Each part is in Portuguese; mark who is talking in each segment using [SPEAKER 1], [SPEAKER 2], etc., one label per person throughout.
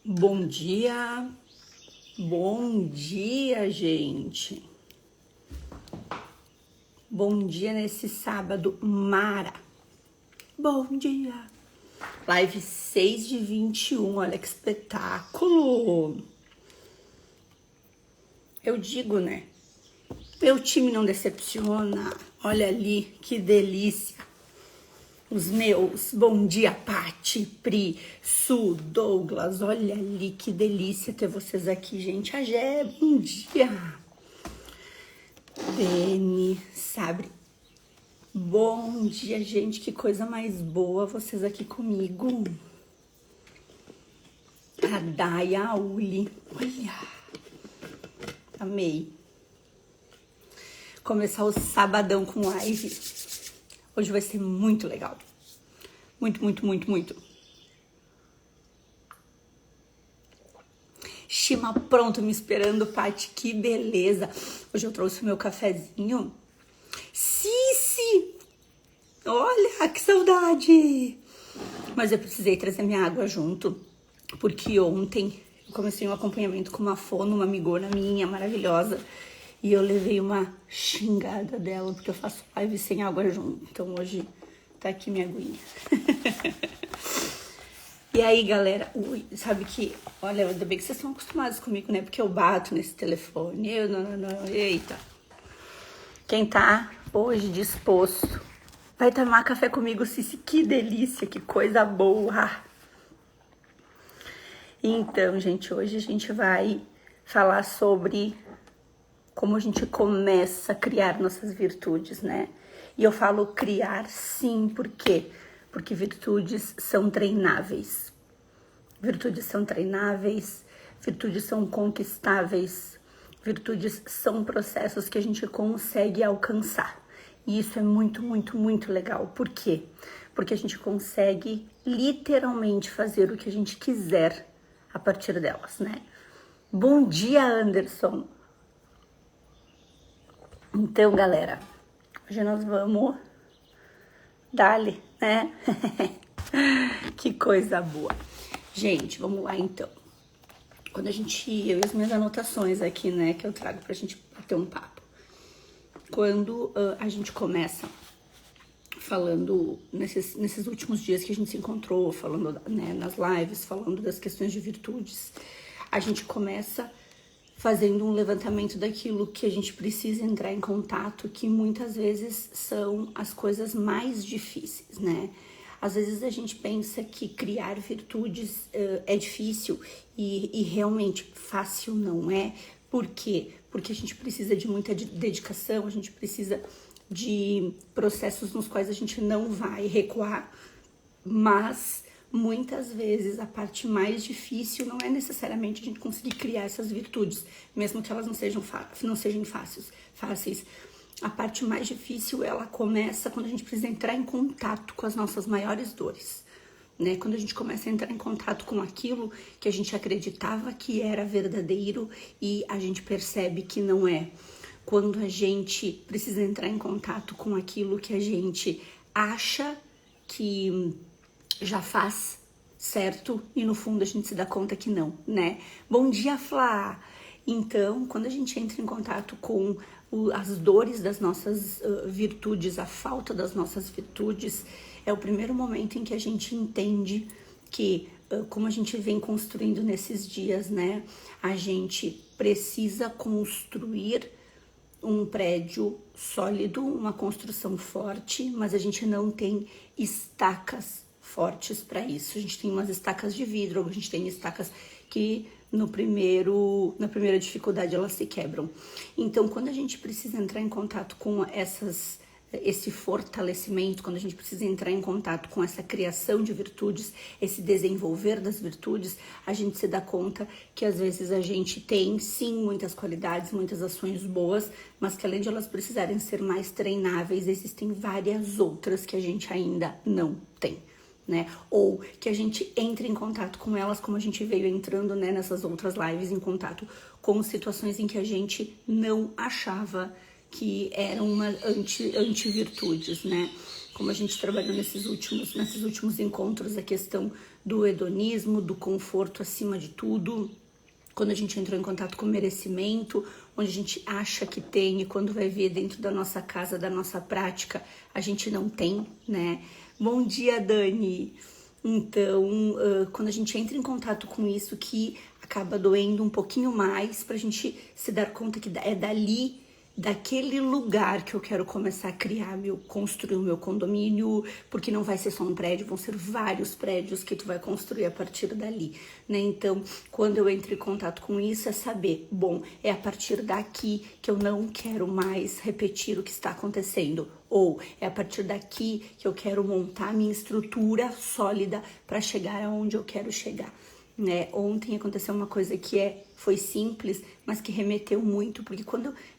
[SPEAKER 1] Bom dia, gente. Bom dia nesse sábado mara. Bom dia. Live 6/21, olha que espetáculo. Eu digo, né? Meu time não decepciona. Olha ali, que delícia. Os meus, bom dia, Pati, Pri, Su, Douglas, olha ali, que delícia ter vocês aqui, gente. A Gé, bom dia. Deni, Sabre, bom dia, gente, que coisa mais boa vocês aqui comigo. A Daya, a Uli, olha, amei. Começar o sabadão com live. Hoje vai ser muito legal. Muito. Shima pronto, me esperando, Pati. Que beleza. Hoje eu trouxe o meu cafezinho. Cici! Olha, que saudade! Mas eu precisei trazer minha água junto. Porque ontem eu comecei um acompanhamento com uma fono, uma amigona minha, maravilhosa. E eu levei uma xingada dela, porque eu faço live sem água junto. Então hoje tá aqui minha aguinha. E aí, galera, sabe que... Olha, ainda bem que vocês estão acostumados comigo, né? Porque eu bato nesse telefone. Não. Eita. Quem tá hoje disposto vai tomar café comigo, Cici. Que delícia, que coisa boa. Então, gente, hoje a gente vai falar sobre... como a gente começa a criar nossas virtudes, né? E eu falo criar sim, por quê? Porque virtudes são treináveis. Virtudes são treináveis, virtudes são conquistáveis, virtudes são processos que a gente consegue alcançar. E isso é muito legal. Por quê? Porque a gente consegue literalmente fazer o que a gente quiser a partir delas, né? Bom dia, Anderson! Então, galera, hoje nós vamos dar-lhe, né? Que coisa boa. Gente, vamos lá então. Eu e as minhas anotações aqui, né, que eu trago pra gente bater um papo. Quando a gente começa falando, nesses últimos dias que a gente se encontrou, falando, né, nas lives, falando das questões de virtudes, a gente começa fazendo um levantamento daquilo que a gente precisa entrar em contato, que muitas vezes são as coisas mais difíceis, né? Às vezes a gente pensa que criar virtudes é difícil e realmente fácil não é. Por quê? Porque a gente precisa de muita dedicação, a gente precisa de processos nos quais a gente não vai recuar, mas... muitas vezes a parte mais difícil não é necessariamente a gente conseguir criar essas virtudes, mesmo que elas não sejam fáceis. A parte mais difícil, ela começa quando a gente precisa entrar em contato com as nossas maiores dores, né? Quando a gente começa a entrar em contato com aquilo que a gente acreditava que era verdadeiro e a gente percebe que não é. Quando a gente precisa entrar em contato com aquilo que a gente acha que já faz certo e no fundo a gente se dá conta que não, né? Bom dia, Flá! Então, quando a gente entra em contato com as dores das nossas virtudes, a falta das nossas virtudes, é o primeiro momento em que a gente entende que, como a gente vem construindo nesses dias, né? A gente precisa construir um prédio sólido, uma construção forte, mas a gente não tem estacas fortes para isso. A gente tem umas estacas de vidro, a gente tem estacas que na primeira dificuldade elas se quebram. Então, quando a gente precisa entrar em contato com esse fortalecimento, quando a gente precisa entrar em contato com essa criação de virtudes, esse desenvolver das virtudes, a gente se dá conta que às vezes a gente tem sim muitas qualidades, muitas ações boas, mas que além de elas precisarem ser mais treináveis, existem várias outras que a gente ainda não tem, né? Ou que a gente entre em contato com elas, como a gente veio entrando, né, nessas outras lives, em contato com situações em que a gente não achava que eram uma anti-virtudes, né? Como a gente trabalhou nesses últimos encontros, a questão do hedonismo, do conforto acima de tudo. Quando a gente entrou em contato com o merecimento, onde a gente acha que tem e quando vai ver dentro da nossa casa, da nossa prática, a gente não tem, né? Bom dia, Dani! Então, quando a gente entra em contato com isso, que acaba doendo um pouquinho mais, pra gente se dar conta que é dali, daquele lugar que eu quero começar a criar, construir o meu condomínio, porque não vai ser só um prédio, vão ser vários prédios que tu vai construir a partir dali, né? Então, quando eu entro em contato com isso, é saber, bom, é a partir daqui que eu não quero mais repetir o que está acontecendo, ou é a partir daqui que eu quero montar minha estrutura sólida para chegar aonde eu quero chegar. Né? Ontem aconteceu uma coisa que foi simples, mas que remeteu muito, porque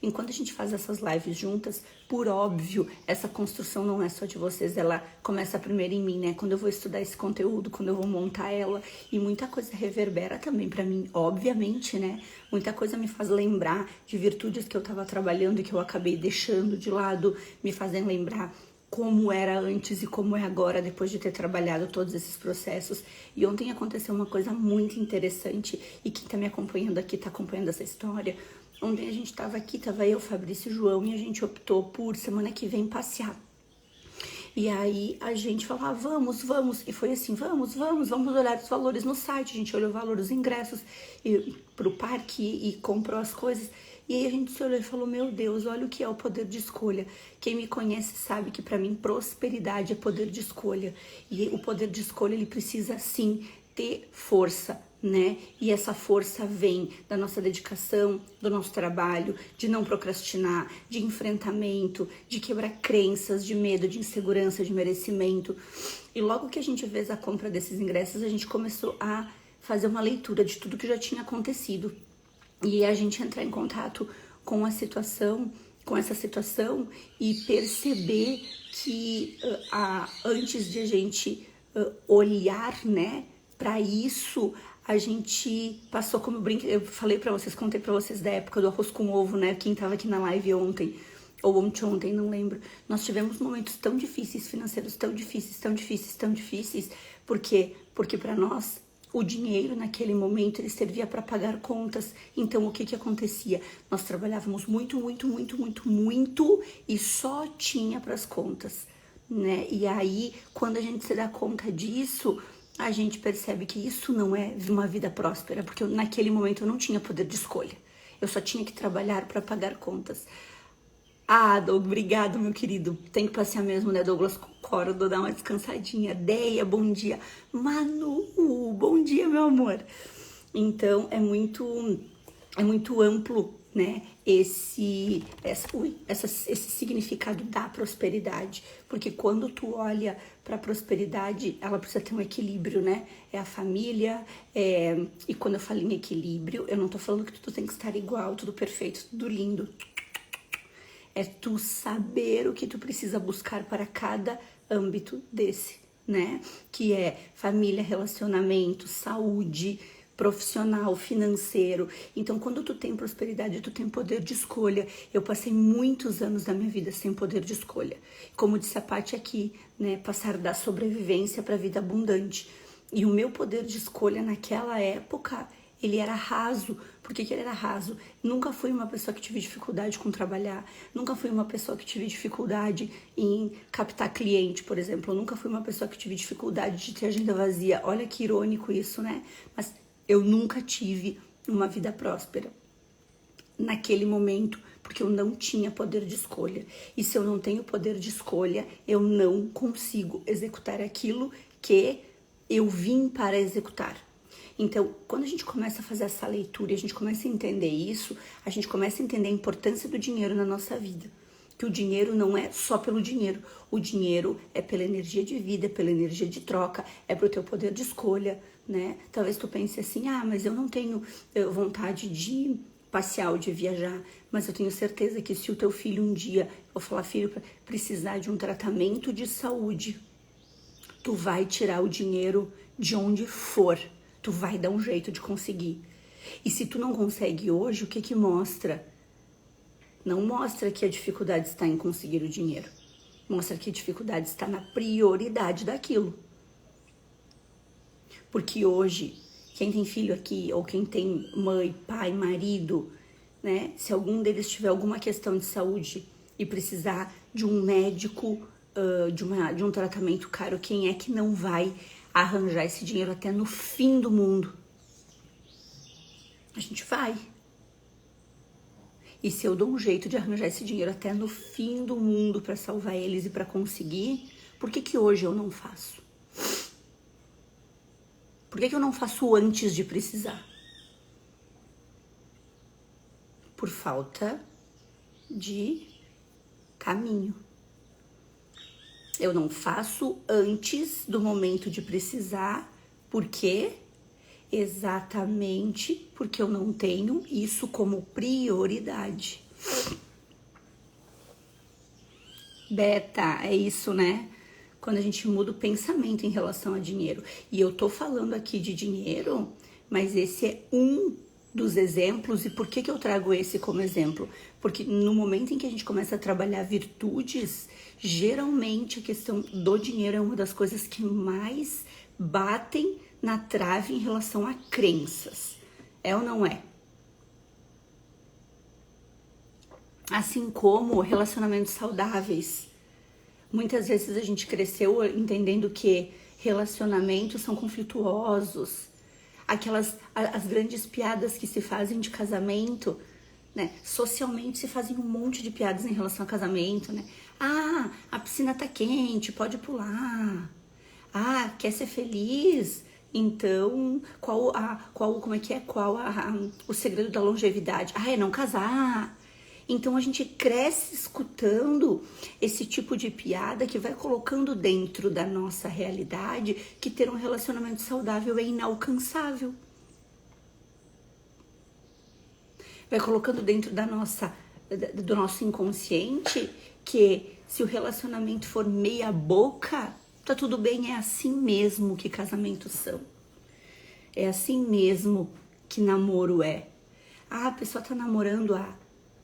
[SPEAKER 1] enquanto a gente faz essas lives juntas, por óbvio, essa construção não é só de vocês, ela começa primeiro em mim, né? Quando eu vou estudar esse conteúdo, quando eu vou montar ela, e muita coisa reverbera também pra mim, obviamente, né? Muita coisa me faz lembrar de virtudes que eu tava trabalhando e que eu acabei deixando de lado, me fazem lembrar como era antes e como é agora, depois de ter trabalhado todos esses processos. E ontem aconteceu uma coisa muito interessante, e quem tá me acompanhando aqui, tá acompanhando essa história. Ontem a gente tava aqui, tava eu, Fabrício e João, e a gente optou por semana que vem passear. E aí a gente falou, vamos. E foi assim, vamos olhar os valores no site. A gente olhou o valor dos ingressos pro parque e comprou as coisas. E aí a gente se olhou e falou, meu Deus, olha o que é o poder de escolha. Quem me conhece sabe que para mim prosperidade é poder de escolha. E o poder de escolha, ele precisa sim ter força, né? E essa força vem da nossa dedicação, do nosso trabalho, de não procrastinar, de enfrentamento, de quebrar crenças, de medo, de insegurança, de merecimento. E logo que a gente fez a compra desses ingressos, a gente começou a fazer uma leitura de tudo que já tinha acontecido. E a gente entrar em contato com essa situação e perceber que antes de a gente olhar, né, para isso, a gente passou como eu falei para vocês, contei para vocês da época do arroz com ovo, né, quem tava aqui na live ontem, ou ontem, não lembro. Nós tivemos momentos tão difíceis, financeiros tão difíceis, porque para nós, o dinheiro naquele momento ele servia para pagar contas. Então o que acontecia? Nós trabalhávamos muito e só tinha para as contas, né? E aí quando a gente se dá conta disso, a gente percebe que isso não é uma vida próspera, porque naquele momento eu não tinha poder de escolha. Eu só tinha que trabalhar para pagar contas. Douglas, obrigado, meu querido. Tem que passear mesmo, né, Douglas? Concordo, dar uma descansadinha. Deia, bom dia. Manu, bom dia, meu amor. Então, é muito amplo, né, esse significado da prosperidade. Porque quando tu olha para a prosperidade, ela precisa ter um equilíbrio, né? É a família, e quando eu falo em equilíbrio, eu não tô falando que tudo tem que estar igual, tudo perfeito, tudo lindo. É tu saber o que tu precisa buscar para cada âmbito desse, né? Que é família, relacionamento, saúde, profissional, financeiro. Então, quando tu tem prosperidade, tu tem poder de escolha. Eu passei muitos anos da minha vida sem poder de escolha. Como disse a Paty aqui, né? Passar da sobrevivência para a vida abundante. E o meu poder de escolha naquela época, ele era raso. Por que ele era raso? Nunca fui uma pessoa que tive dificuldade com trabalhar, nunca fui uma pessoa que tive dificuldade em captar cliente, por exemplo. Eu nunca fui uma pessoa que tive dificuldade de ter agenda vazia. Olha que irônico isso, né? Mas eu nunca tive uma vida próspera naquele momento, porque eu não tinha poder de escolha. E se eu não tenho poder de escolha, eu não consigo executar aquilo que eu vim para executar. Então, quando a gente começa a fazer essa leitura e a gente começa a entender isso, a gente começa a entender a importância do dinheiro na nossa vida. Que o dinheiro não é só pelo dinheiro. O dinheiro é pela energia de vida, é pela energia de troca, é pro teu poder de escolha, né? Talvez tu pense assim, mas eu não tenho vontade de passear ou de viajar, mas eu tenho certeza que se o teu filho um dia, vou falar filho, precisar de um tratamento de saúde, tu vai tirar o dinheiro de onde for. Tu vai dar um jeito de conseguir. E se tu não consegue hoje, o que mostra? Não mostra que a dificuldade está em conseguir o dinheiro. Mostra que a dificuldade está na prioridade daquilo. Porque hoje, quem tem filho aqui, ou quem tem mãe, pai, marido, né? Se algum deles tiver alguma questão de saúde e precisar de um médico, de um tratamento caro, quem é que não vai arranjar esse dinheiro até no fim do mundo? A gente vai. E se eu dou um jeito de arranjar esse dinheiro até no fim do mundo para salvar eles e para conseguir, por que hoje eu não faço? Por que eu não faço antes de precisar? Por falta de caminho. Eu não faço antes do momento de precisar, por quê? Exatamente porque eu não tenho isso como prioridade. Beta, é isso, né? Quando a gente muda o pensamento em relação a dinheiro. E eu tô falando aqui de dinheiro, mas esse é um dos exemplos. E por que eu trago esse como exemplo? Porque no momento em que a gente começa a trabalhar virtudes, geralmente a questão do dinheiro é uma das coisas que mais batem na trave em relação a crenças. É ou não é? Assim como relacionamentos saudáveis. Muitas vezes a gente cresceu entendendo que relacionamentos são conflituosos. As grandes piadas que se fazem de casamento, né? Socialmente se fazem um monte de piadas em relação ao casamento, né? Ah, a piscina tá quente, pode pular. Ah, quer ser feliz? Então, qual o segredo da longevidade? Ah, é não casar. Então a gente cresce escutando esse tipo de piada que vai colocando dentro da nossa realidade que ter um relacionamento saudável é inalcançável. Vai colocando dentro do nosso inconsciente que se o relacionamento for meia boca, tá tudo bem, é assim mesmo que casamentos são. É assim mesmo que namoro é. Ah, a pessoa tá namorando há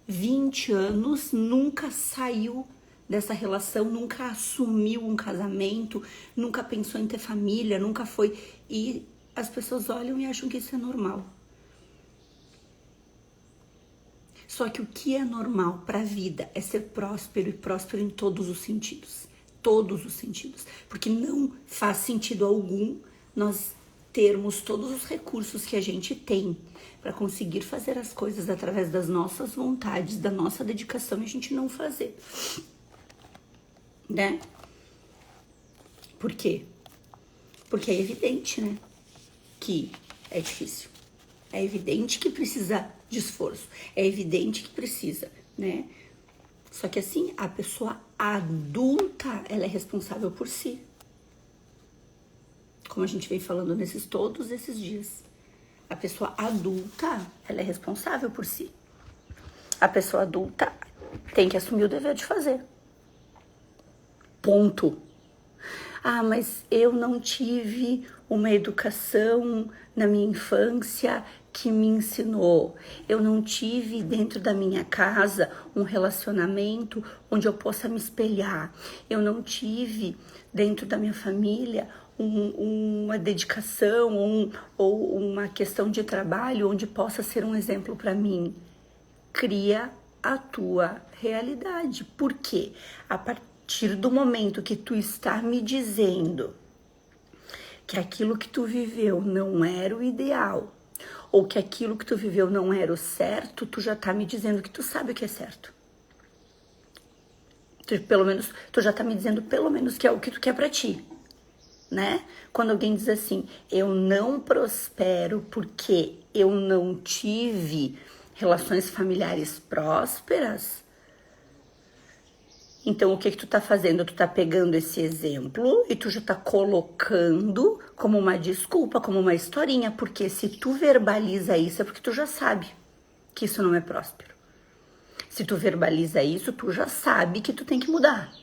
[SPEAKER 1] 20 anos, nunca saiu dessa relação, nunca assumiu um casamento, nunca pensou em ter família, nunca foi. E as pessoas olham e acham que isso é normal. Só que o que é normal para a vida é ser próspero e próspero em todos os sentidos. Todos os sentidos. Porque não faz sentido algum nós termos todos os recursos que a gente tem para conseguir fazer as coisas através das nossas vontades, da nossa dedicação e a gente não fazer, né? Por quê? Porque é evidente, né, que é difícil. É evidente que precisa de esforço. É evidente que precisa, né? Só que assim, a pessoa adulta, ela é responsável por si. Como a gente vem falando todos esses dias. A pessoa adulta, ela é responsável por si. A pessoa adulta tem que assumir o dever de fazer. Ponto. Ah, mas eu não tive uma educação na minha infância que me ensinou. Eu não tive dentro da minha casa um relacionamento onde eu possa me espelhar. Eu não tive dentro da minha família uma dedicação ou uma questão de trabalho onde possa ser um exemplo para mim. Cria a tua realidade. Por quê? A partir do momento que tu está me dizendo que aquilo que tu viveu não era o ideal, ou que aquilo que tu viveu não era o certo, tu já tá me dizendo que tu sabe o que é certo. Tu já tá me dizendo pelo menos que é o que tu quer pra ti, né? Quando alguém diz assim, eu não prospero porque eu não tive relações familiares prósperas, então o que tu tá fazendo? Tu tá pegando esse exemplo e tu já tá colocando como uma desculpa, como uma historinha, porque se tu verbaliza isso é porque tu já sabe que isso não é próspero. Se tu verbaliza isso, tu já sabe que tu tem que mudar.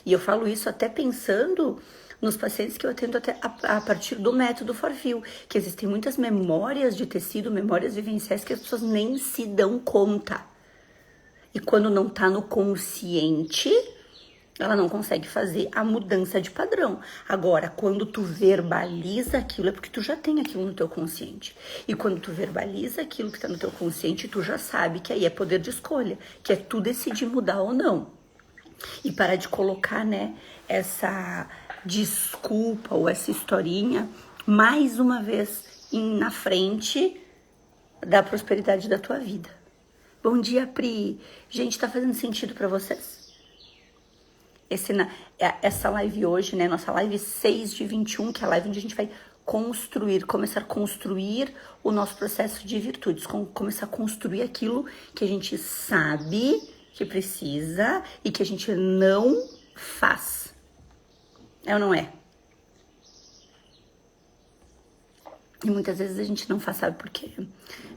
[SPEAKER 1] E eu falo isso até pensando nos pacientes que eu atendo até a partir do método Forfil, que existem muitas memórias de tecido, memórias vivenciais que as pessoas nem se dão conta. E quando não tá no consciente, Ela não consegue fazer a mudança de padrão. Agora, quando tu verbaliza aquilo, é porque tu já tem aquilo no teu consciente. E quando tu verbaliza aquilo que tá no teu consciente, tu já sabe que aí é poder de escolha, que é tu decidir mudar ou não. E parar de colocar, né, essa desculpa ou essa historinha, mais uma vez, na frente da prosperidade da tua vida. Bom dia, Pri. Gente, tá fazendo sentido pra vocês? Essa live hoje, né, nossa live 6/21, que é a live onde a gente vai começar a construir o nosso processo de virtudes, começar a construir aquilo que a gente sabe que precisa e que a gente não faz. É ou não é? E muitas vezes a gente não faz, sabe por quê?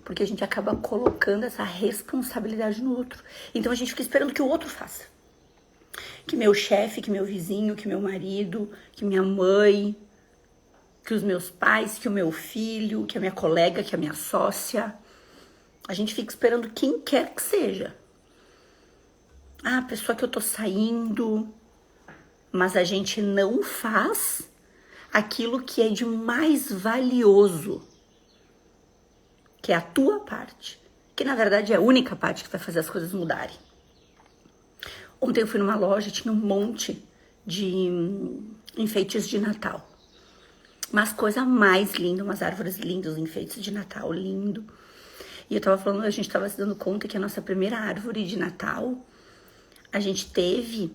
[SPEAKER 1] Porque a gente acaba colocando essa responsabilidade no outro. Então a gente fica esperando que o outro faça. Que meu chefe, que meu vizinho, que meu marido, que minha mãe, que os meus pais, que o meu filho, que a minha colega, que a minha sócia. A gente fica esperando quem quer que seja. Ah, a pessoa que eu tô saindo. Mas a gente não faz aquilo que é de mais valioso, que é a tua parte, que na verdade é a única parte que vai fazer as coisas mudarem. Ontem eu fui numa loja, tinha um monte de enfeites de Natal, mas coisa mais linda, umas árvores lindas, enfeites de Natal lindo. E eu tava falando, a gente tava se dando conta que a nossa primeira árvore de Natal, a gente teve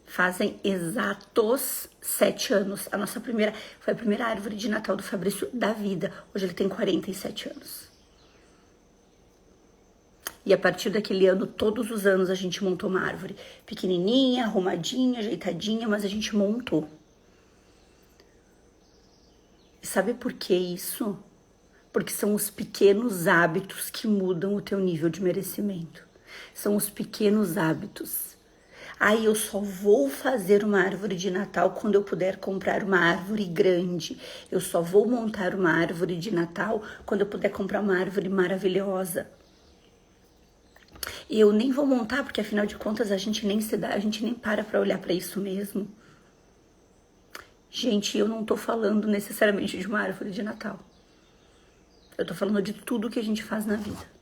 [SPEAKER 1] fazem exatos 7 anos. A nossa primeira, foi a primeira árvore de Natal do Fabrício da vida. Hoje ele tem 47 anos. E a partir daquele ano, todos os anos a gente montou uma árvore. Pequenininha, arrumadinha, ajeitadinha, mas a gente montou. E sabe por que isso? Porque são os pequenos hábitos que mudam o teu nível de merecimento. São os pequenos hábitos. Aí eu só vou fazer uma árvore de Natal quando eu puder comprar uma árvore grande. Eu só vou montar uma árvore de Natal quando eu puder comprar uma árvore maravilhosa. E eu nem vou montar, porque afinal de contas a gente nem se dá, a gente nem para olhar para isso mesmo. Gente, eu não tô falando necessariamente de uma árvore de Natal. Eu tô falando de tudo que a gente faz na vida.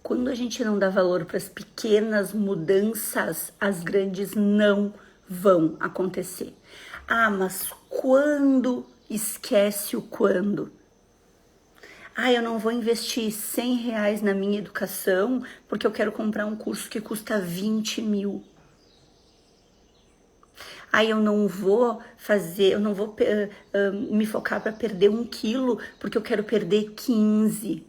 [SPEAKER 1] Quando a gente não dá valor para as pequenas mudanças, as grandes não vão acontecer. Ah, mas quando? Esquece o quando. Ah, eu não vou investir R$100 na minha educação porque eu quero comprar um curso que custa 20 mil. Ah, eu não vou me focar para perder 1 quilo porque eu quero perder 15.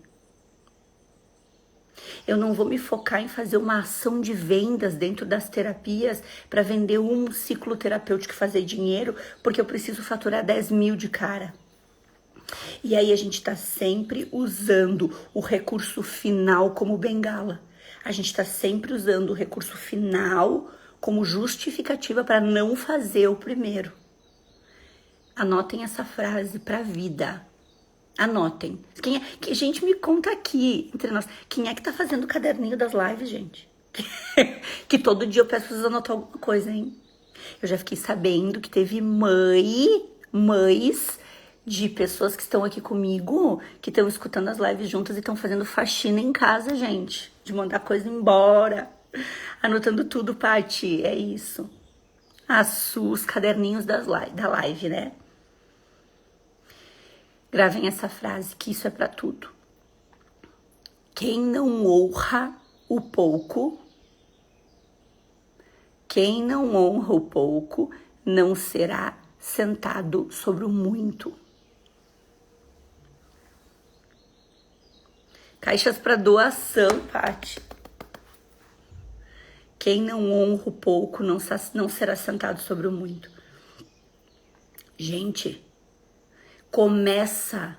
[SPEAKER 1] Eu não vou me focar em fazer uma ação de vendas dentro das terapias para vender um ciclo terapêutico e fazer dinheiro, porque eu preciso faturar 10 mil de cara. E aí a gente está sempre usando o recurso final como bengala. A gente está sempre usando o recurso final como justificativa para não fazer o primeiro. Anotem essa frase para a vida. Anotem. Gente, me conta aqui, entre nós, quem é que tá fazendo o caderninho das lives, gente? Que todo dia eu peço pra vocês anotar alguma coisa, hein? Eu já fiquei sabendo que teve mães de pessoas que estão aqui comigo, que estão escutando as lives juntas e estão fazendo faxina em casa, gente. De mandar coisa embora. Anotando tudo, Paty, é isso. Os caderninhos da live, né? Gravem essa frase, que isso é para tudo. Quem não honra o pouco, não será sentado sobre o muito. Caixas para doação, Paty. Quem não honra o pouco não será sentado sobre o muito. Gente, começa,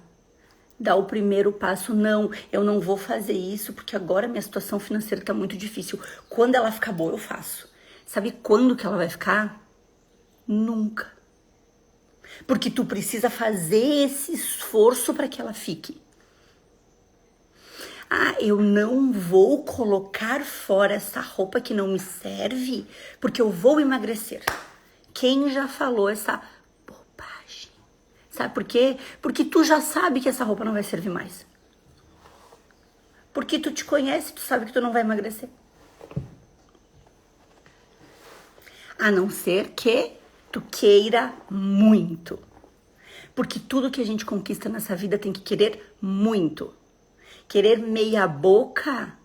[SPEAKER 1] dá o primeiro passo. Não, eu não vou fazer isso porque agora minha situação financeira tá muito difícil. Quando ela ficar boa, eu faço. Sabe quando que ela vai ficar? Nunca. Porque tu precisa fazer esse esforço para que ela fique. Ah, eu não vou colocar fora essa roupa que não me serve, porque eu vou emagrecer. Quem já falou essa bobagem? Sabe por quê? Porque tu já sabe que essa roupa não vai servir mais. Porque tu te conhece, tu sabe que tu não vai emagrecer. A não ser que tu queira muito. Porque tudo que a gente conquista nessa vida tem que querer muito. Querer meia boca.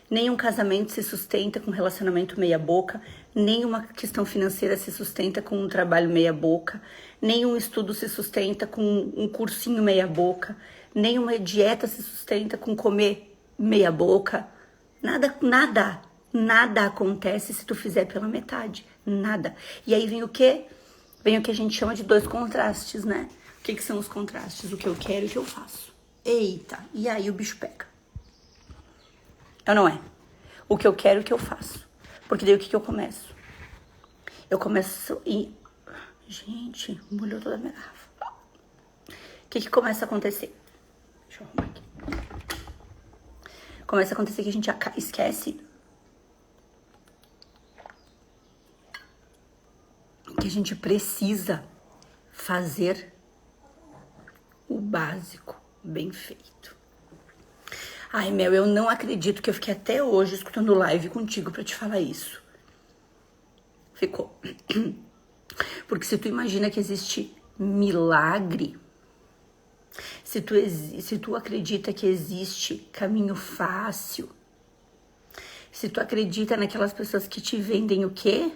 [SPEAKER 1] Nenhum casamento se sustenta com um relacionamento meia boca. Nenhuma questão financeira se sustenta com um trabalho meia boca. Nenhum estudo se sustenta com um cursinho meia boca. Nenhuma dieta se sustenta com comer meia boca. Nada acontece se tu fizer pela metade. Nada. E aí vem o quê? Vem o que a gente chama de 2 contrastes, né? O que são os contrastes? O que eu quero e o que eu faço. Eita, e aí o bicho pega. Ou não é? O que eu quero e o que eu faço. Porque daí o que eu começo? Eu começo e... Gente, molhou toda a minha garrafa. O que começa a acontecer? Deixa eu arrumar aqui. Começa a acontecer que a gente esquece que a gente precisa fazer o básico bem feito. Ai, Mel, eu não acredito que eu fiquei até hoje escutando live contigo pra te falar isso. Ficou. Porque se tu imagina que existe milagre, se tu acredita que existe caminho fácil, se tu acredita naquelas pessoas que te vendem o quê?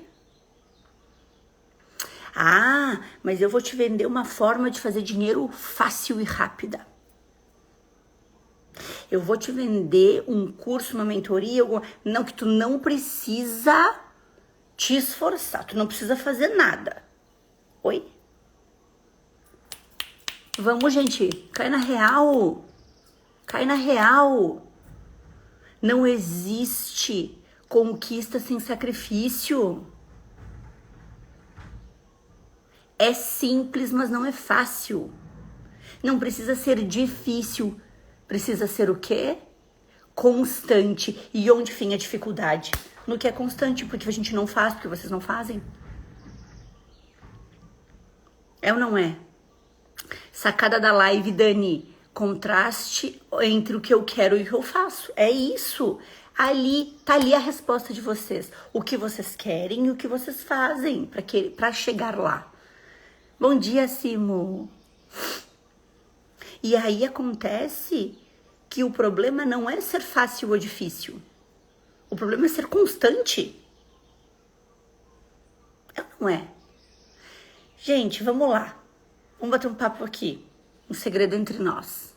[SPEAKER 1] Ah, mas eu vou te vender uma forma de fazer dinheiro fácil e rápida. Eu vou te vender um curso, uma mentoria, não, que tu não precisa te esforçar, tu não precisa fazer nada. Oi? Vamos, gente, cai na real. Cai na real. Não existe conquista sem sacrifício. É simples, mas não é fácil. Não precisa ser difícil. Precisa ser o quê? Constante. E onde fica a dificuldade? No que é constante, porque a gente não faz, porque vocês não fazem. É ou não é? Sacada da live, Dani. Contraste entre o que eu quero e o que eu faço. É isso. Tá ali a resposta de vocês. O que vocês querem e o que vocês fazem para chegar lá. Bom dia, Simo. E aí acontece que o problema não é ser fácil ou difícil. O problema é ser constante. Não é? Gente, vamos lá. Vamos bater um papo aqui. Um segredo entre nós.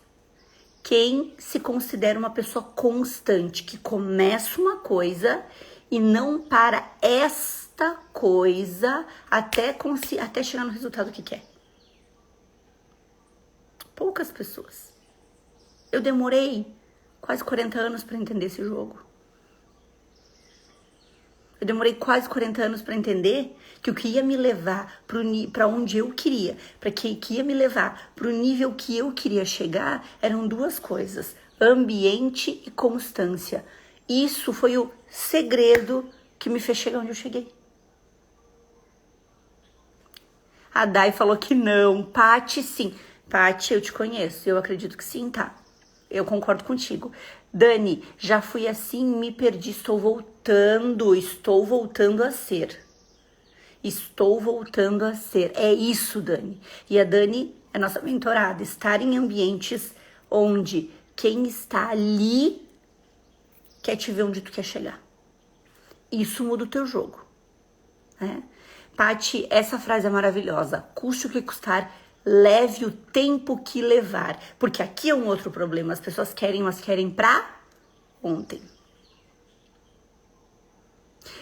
[SPEAKER 1] Quem se considera uma pessoa constante, que começa uma coisa e não para esta coisa até chegar no resultado que quer? Poucas pessoas. Eu demorei quase 40 anos para entender esse jogo. Eu demorei quase 40 anos para entender que o que ia me levar para onde eu queria, que ia me levar para o nível que eu queria chegar, eram 2 coisas: ambiente e constância. Isso foi o segredo que me fez chegar onde eu cheguei. A Dai falou que não. Paty, sim. Paty, eu te conheço. Eu acredito que sim, tá? Eu concordo contigo. Dani, já fui assim, me perdi. Estou voltando a ser. Estou voltando a ser. É isso, Dani. E a Dani é nossa mentorada. Estar em ambientes onde quem está ali quer te ver onde tu quer chegar. Isso muda o teu jogo. Né? Paty, essa frase é maravilhosa. Custe o que custar, leve o tempo que levar. Porque aqui é um outro problema. As pessoas querem, mas querem pra ontem.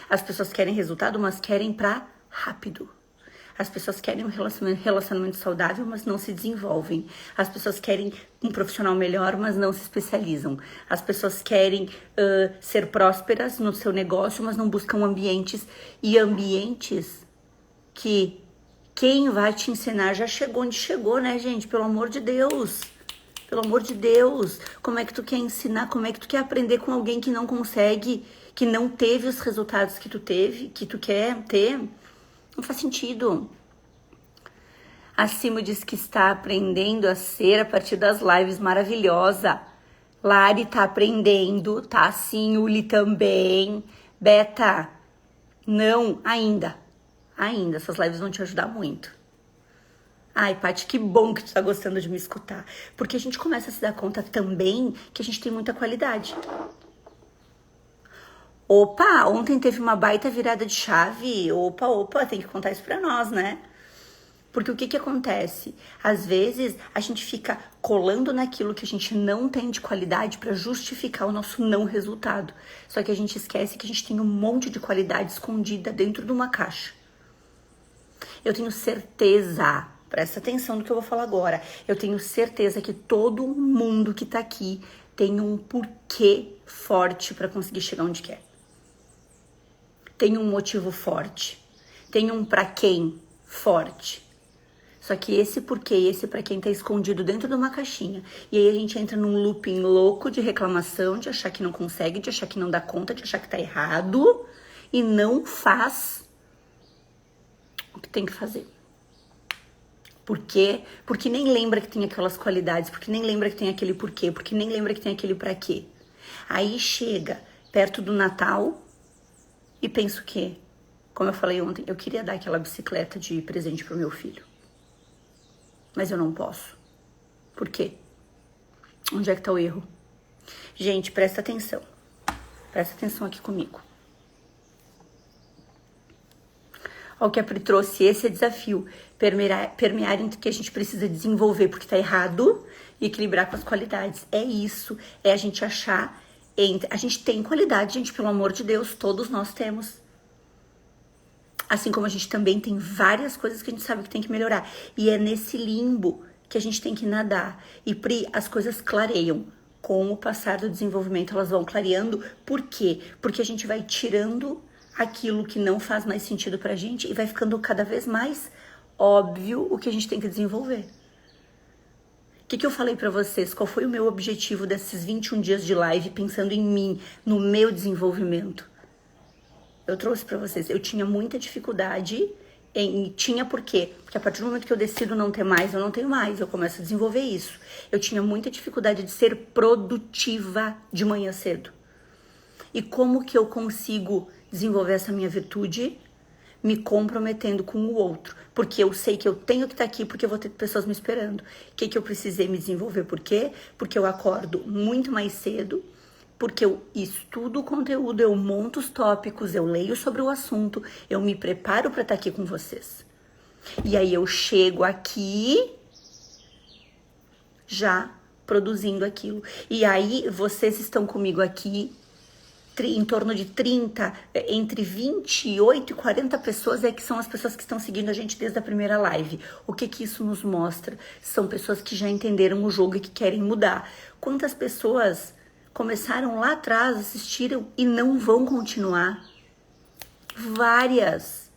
[SPEAKER 1] As pessoas querem resultado, mas querem pra rápido. As pessoas querem um relacionamento saudável, mas não se desenvolvem. As pessoas querem um profissional melhor, mas não se especializam. As pessoas querem ser prósperas no seu negócio, mas não buscam ambientes. E ambientes que quem vai te ensinar já chegou onde chegou, né, gente? Pelo amor de Deus. Pelo amor de Deus, como é que tu quer ensinar, como é que tu quer aprender com alguém que não consegue, que não teve os resultados que tu teve, que tu quer ter? Não faz sentido. A Simo diz que está aprendendo a ser a partir das lives, maravilhosa. Lari tá aprendendo, tá sim, Uli também. Beta, não, ainda, essas lives vão te ajudar muito. Ai, Paty, que bom que tu tá gostando de me escutar. Porque a gente começa a se dar conta também que a gente tem muita qualidade. Opa, ontem teve uma baita virada de chave. Opa, tem que contar isso pra nós, né? Porque o que acontece? Às vezes, a gente fica colando naquilo que a gente não tem de qualidade para justificar o nosso não resultado. Só que a gente esquece que a gente tem um monte de qualidade escondida dentro de uma caixa. Eu tenho certeza, presta atenção no que eu vou falar agora, eu tenho certeza que todo mundo que tá aqui tem um porquê forte para conseguir chegar onde quer. Tem um motivo forte. Tem um pra quem forte. Só que esse porquê, esse pra quem tá escondido dentro de uma caixinha. E aí a gente entra num looping louco de reclamação, de achar que não consegue, de achar que não dá conta, de achar que tá errado. E não faz o que tem que fazer. Por quê? Porque nem lembra que tem aquelas qualidades, porque nem lembra que tem aquele porquê, porque nem lembra que tem aquele pra quê. Aí chega perto do Natal e pensa o quê? Como eu falei ontem, eu queria dar aquela bicicleta de presente pro meu filho. Mas eu não posso. Por quê? Onde é que tá o erro? Gente, presta atenção. Presta atenção aqui comigo. Olha o que a Pri trouxe, esse é desafio. Permear entre o que a gente precisa desenvolver porque tá errado e equilibrar com as qualidades. É isso, é a gente achar... A gente tem qualidade, gente, pelo amor de Deus, todos nós temos. Assim como a gente também tem várias coisas que a gente sabe que tem que melhorar. E é nesse limbo que a gente tem que nadar. E Pri, as coisas clareiam. Com o passar do desenvolvimento, elas vão clareando. Por quê? Porque a gente vai tirando aquilo que não faz mais sentido pra gente e vai ficando cada vez mais óbvio o que a gente tem que desenvolver. O que eu falei pra vocês? Qual foi o meu objetivo desses 21 dias de live pensando em mim, no meu desenvolvimento? Eu trouxe pra vocês, eu tinha muita dificuldade tinha por quê? Porque a partir do momento que eu decido não ter mais, eu não tenho mais, eu começo a desenvolver isso. Eu tinha muita dificuldade de ser produtiva de manhã cedo. E como que eu consigo desenvolver essa minha virtude? Me comprometendo com o outro. Porque eu sei que eu tenho que estar aqui, porque eu vou ter pessoas me esperando. O que eu precisei me desenvolver? Por quê? Porque eu acordo muito mais cedo, porque eu estudo o conteúdo, eu monto os tópicos, eu leio sobre o assunto, eu me preparo para estar aqui com vocês. E aí eu chego aqui já produzindo aquilo. E aí vocês estão comigo aqui, em torno de 30, entre 28 e 40 pessoas é que são as pessoas que estão seguindo a gente desde a primeira live. O que isso nos mostra? São pessoas que já entenderam o jogo e que querem mudar. Quantas pessoas começaram lá atrás, assistiram e não vão continuar? Várias.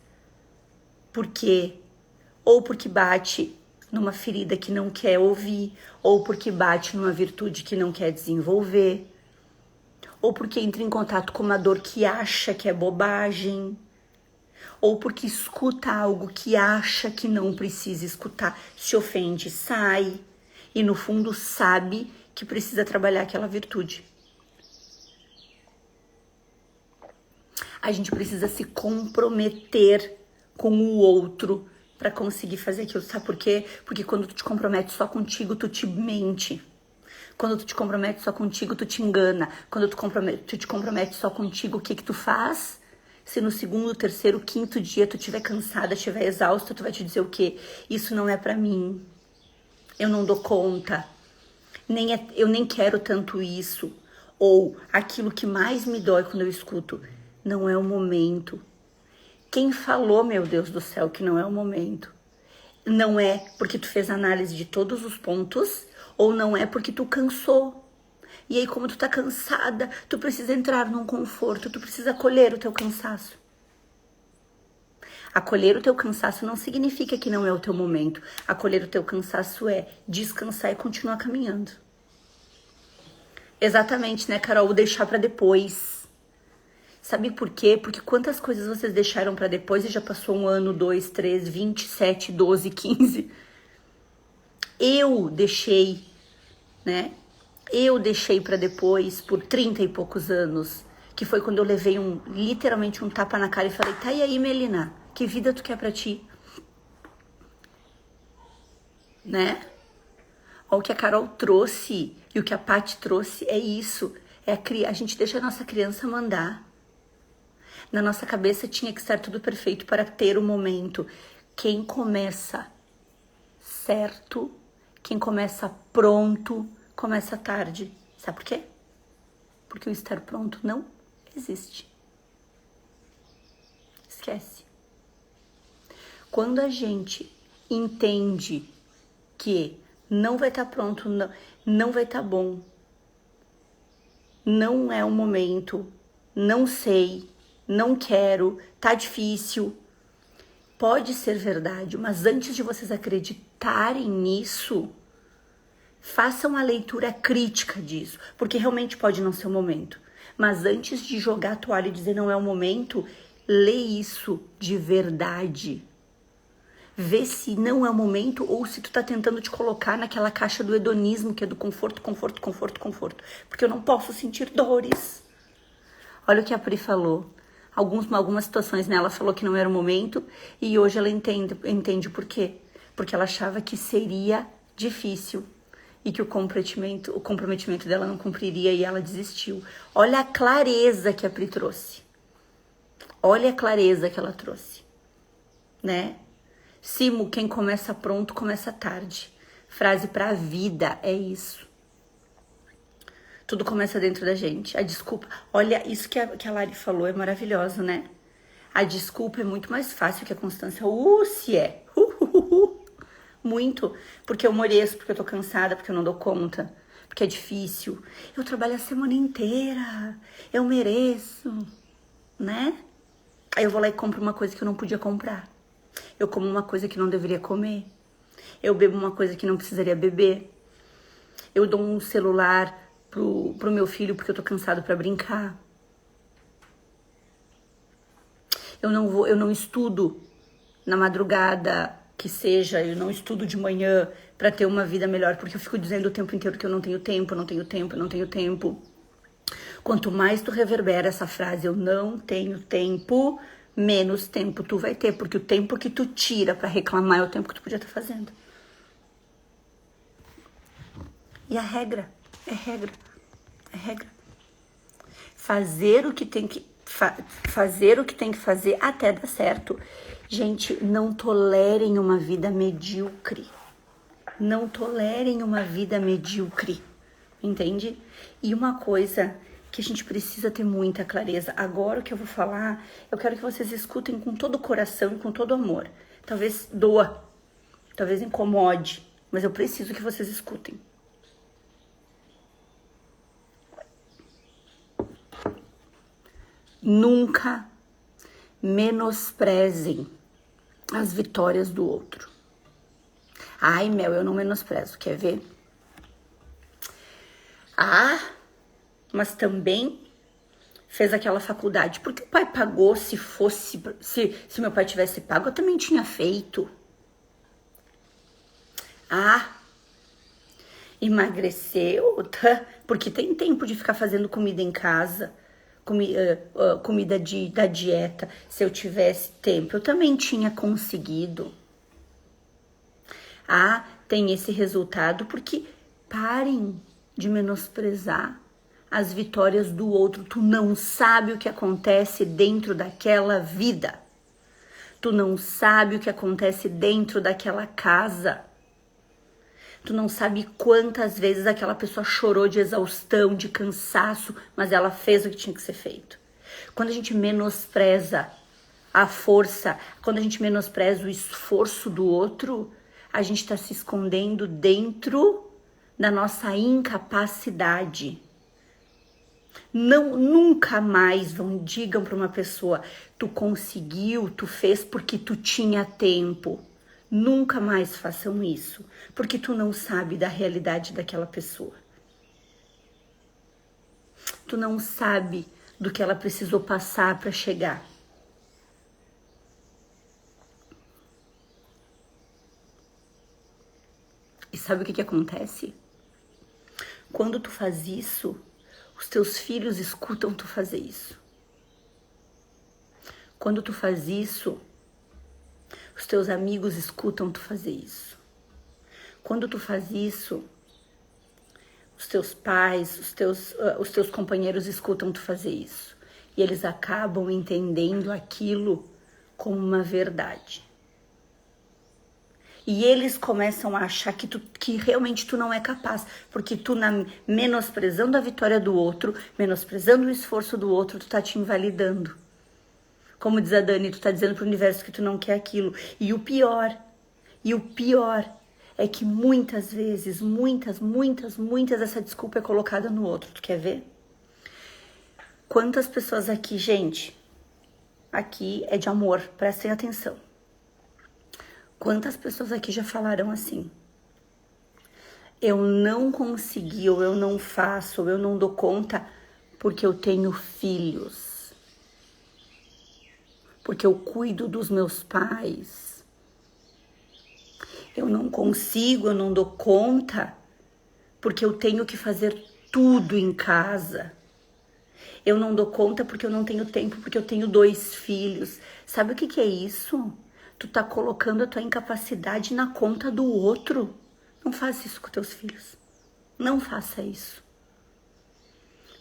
[SPEAKER 1] Por quê? Ou porque bate numa ferida que não quer ouvir, ou porque bate numa virtude que não quer desenvolver, ou porque entra em contato com uma dor que acha que é bobagem, ou porque escuta algo que acha que não precisa escutar, se ofende, sai, e no fundo sabe que precisa trabalhar aquela virtude. A gente precisa se comprometer com o outro para conseguir fazer aquilo, sabe por quê? Porque quando tu te compromete só contigo, tu te mente. Quando tu te compromete só contigo, tu te engana. Quando tu te compromete só contigo, o que tu faz? Se no segundo, terceiro, quinto dia tu estiver cansada, estiver exausta, tu vai te dizer o quê? Isso não é pra mim. Eu não dou conta. Eu nem quero tanto isso. Ou aquilo que mais me dói quando eu escuto. Não é o momento. Quem falou, meu Deus do céu, que não é o momento? Não é porque tu fez análise de todos os pontos, ou não é porque tu cansou. E aí, como tu tá cansada, tu precisa entrar num conforto, tu precisa acolher o teu cansaço. Acolher o teu cansaço não significa que não é o teu momento. Acolher o teu cansaço é descansar e continuar caminhando. Exatamente, né, Carol? Deixar pra depois. Sabe por quê? Porque quantas coisas vocês deixaram pra depois e já passou 1 ano, 2, 3, 27, 12, 15. Eu deixei, né? Eu deixei pra depois por 30 e poucos anos. Que foi quando eu levei literalmente um tapa na cara e falei, tá, e aí, Melina? Que vida tu quer pra ti? Né? O que a Carol trouxe e o que a Paty trouxe é isso. A gente deixa a nossa criança mandar. Na nossa cabeça tinha que estar tudo perfeito para ter o momento. Quem começa certo, quem começa pronto, começa tarde. Sabe por quê? Porque o estar pronto não existe. Esquece. Quando a gente entende que não vai estar pronto, não vai estar bom, não é o momento, não sei, não quero, tá difícil, pode ser verdade, mas antes de vocês acreditarem nisso, façam a leitura crítica disso, porque realmente pode não ser o momento. Mas antes de jogar a toalha e dizer não é o momento, lê isso de verdade. Vê se não é o momento ou se tu tá tentando te colocar naquela caixa do hedonismo, que é do conforto, conforto, conforto, conforto. Porque eu não posso sentir dores. Olha o que a Pri falou. Algumas situações, né? Ela falou que não era o momento e hoje ela entende por quê. Porque ela achava que seria difícil e que o comprometimento dela não cumpriria e ela desistiu. Olha a clareza que a Pri trouxe. Olha a clareza que ela trouxe, né? Simo, quem começa pronto, começa tarde. Frase pra vida, é isso. Tudo começa dentro da gente. A desculpa, olha, isso que a Lari falou é maravilhoso, né? A desculpa é muito mais fácil que a constância. Se é. Muito. Porque eu mereço, porque eu tô cansada, porque eu não dou conta. Porque é difícil. Eu trabalho a semana inteira. Eu mereço, né? Aí eu vou lá e compro uma coisa que eu não podia comprar. Eu como uma coisa que não deveria comer. Eu bebo uma coisa que não precisaria beber. Eu dou um celular pro meu filho porque eu tô cansado pra brincar. Eu não estudo na madrugada que seja, eu não estudo de manhã pra ter uma vida melhor, porque eu fico dizendo o tempo inteiro que eu não tenho tempo, eu não tenho tempo, eu não tenho tempo. Quanto mais tu reverbera essa frase, eu não tenho tempo, menos tempo tu vai ter, porque o tempo que tu tira pra reclamar é o tempo que tu podia estar fazendo. E a regra é regra, é regra. Fazer o que tem que fazer até dar certo. Gente, não tolerem uma vida medíocre. Não tolerem uma vida medíocre, entende? E uma coisa que a gente precisa ter muita clareza. Agora o que eu vou falar, eu quero que vocês escutem com todo o coração e com todo o amor. Talvez doa, talvez incomode, mas eu preciso que vocês escutem. Nunca menosprezem as vitórias do outro. Ai, Mel, eu não menosprezo, quer ver? Mas também fez aquela faculdade. Porque o pai pagou, se meu pai tivesse pago, eu também tinha feito. Emagreceu, tá? Porque tem tempo de ficar fazendo comida em casa, comida da dieta. Se eu tivesse tempo, eu também tinha conseguido. Tem esse resultado, porque parem de menosprezar as vitórias do outro. Tu não sabe o que acontece dentro daquela vida. Tu não sabe o que acontece dentro daquela casa. Tu não sabe quantas vezes aquela pessoa chorou de exaustão, de cansaço, mas ela fez o que tinha que ser feito. Quando a gente menospreza a força, quando a gente menospreza o esforço do outro, a gente está se escondendo dentro da nossa incapacidade. Não, nunca mais digam para uma pessoa, tu conseguiu, tu fez porque tu tinha tempo. Nunca mais façam isso, porque tu não sabe da realidade daquela pessoa. Tu não sabe do que ela precisou passar para chegar. E sabe o que acontece? Quando tu faz isso, os teus filhos escutam tu fazer isso. Quando tu faz isso, os teus amigos escutam tu fazer isso. Quando tu faz isso, os teus pais, os teus companheiros escutam tu fazer isso. E eles acabam entendendo aquilo como uma verdade. E eles começam a achar que realmente tu não é capaz, porque tu, menosprezando a vitória do outro, menosprezando o esforço do outro, tu tá te invalidando. Como diz a Dani, tu tá dizendo pro universo que tu não quer aquilo. E o pior é que muitas vezes, muitas, essa desculpa é colocada no outro. Tu quer ver? Quantas pessoas aqui, gente, aqui é de amor, prestem atenção. Quantas pessoas aqui já falaram assim? Eu não consegui, ou eu não faço, ou eu não dou conta porque eu tenho filhos. Porque eu cuido dos meus pais. Eu não consigo, eu não dou conta porque eu tenho que fazer tudo em casa. Eu não dou conta porque eu não tenho tempo, porque eu tenho 2 filhos. Sabe o que é isso? Tu tá colocando a tua incapacidade na conta do outro. Não faça isso com teus filhos. Não faça isso.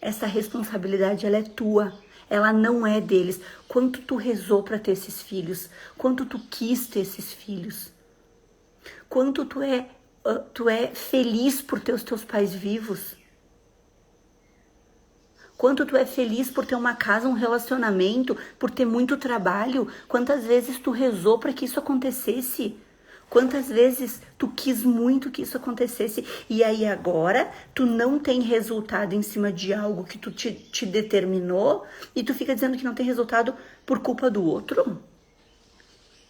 [SPEAKER 1] Essa responsabilidade, ela é tua. Ela não é deles. Quanto tu rezou para ter esses filhos? Quanto tu quis ter esses filhos? Quanto tu é feliz por ter os teus pais vivos? Quanto tu é feliz por ter uma casa, um relacionamento, por ter muito trabalho? Quantas vezes tu rezou para que isso acontecesse? Quantas vezes tu quis muito que isso acontecesse? E aí agora tu não tem resultado em cima de algo que tu te determinou e tu fica dizendo que não tem resultado por culpa do outro?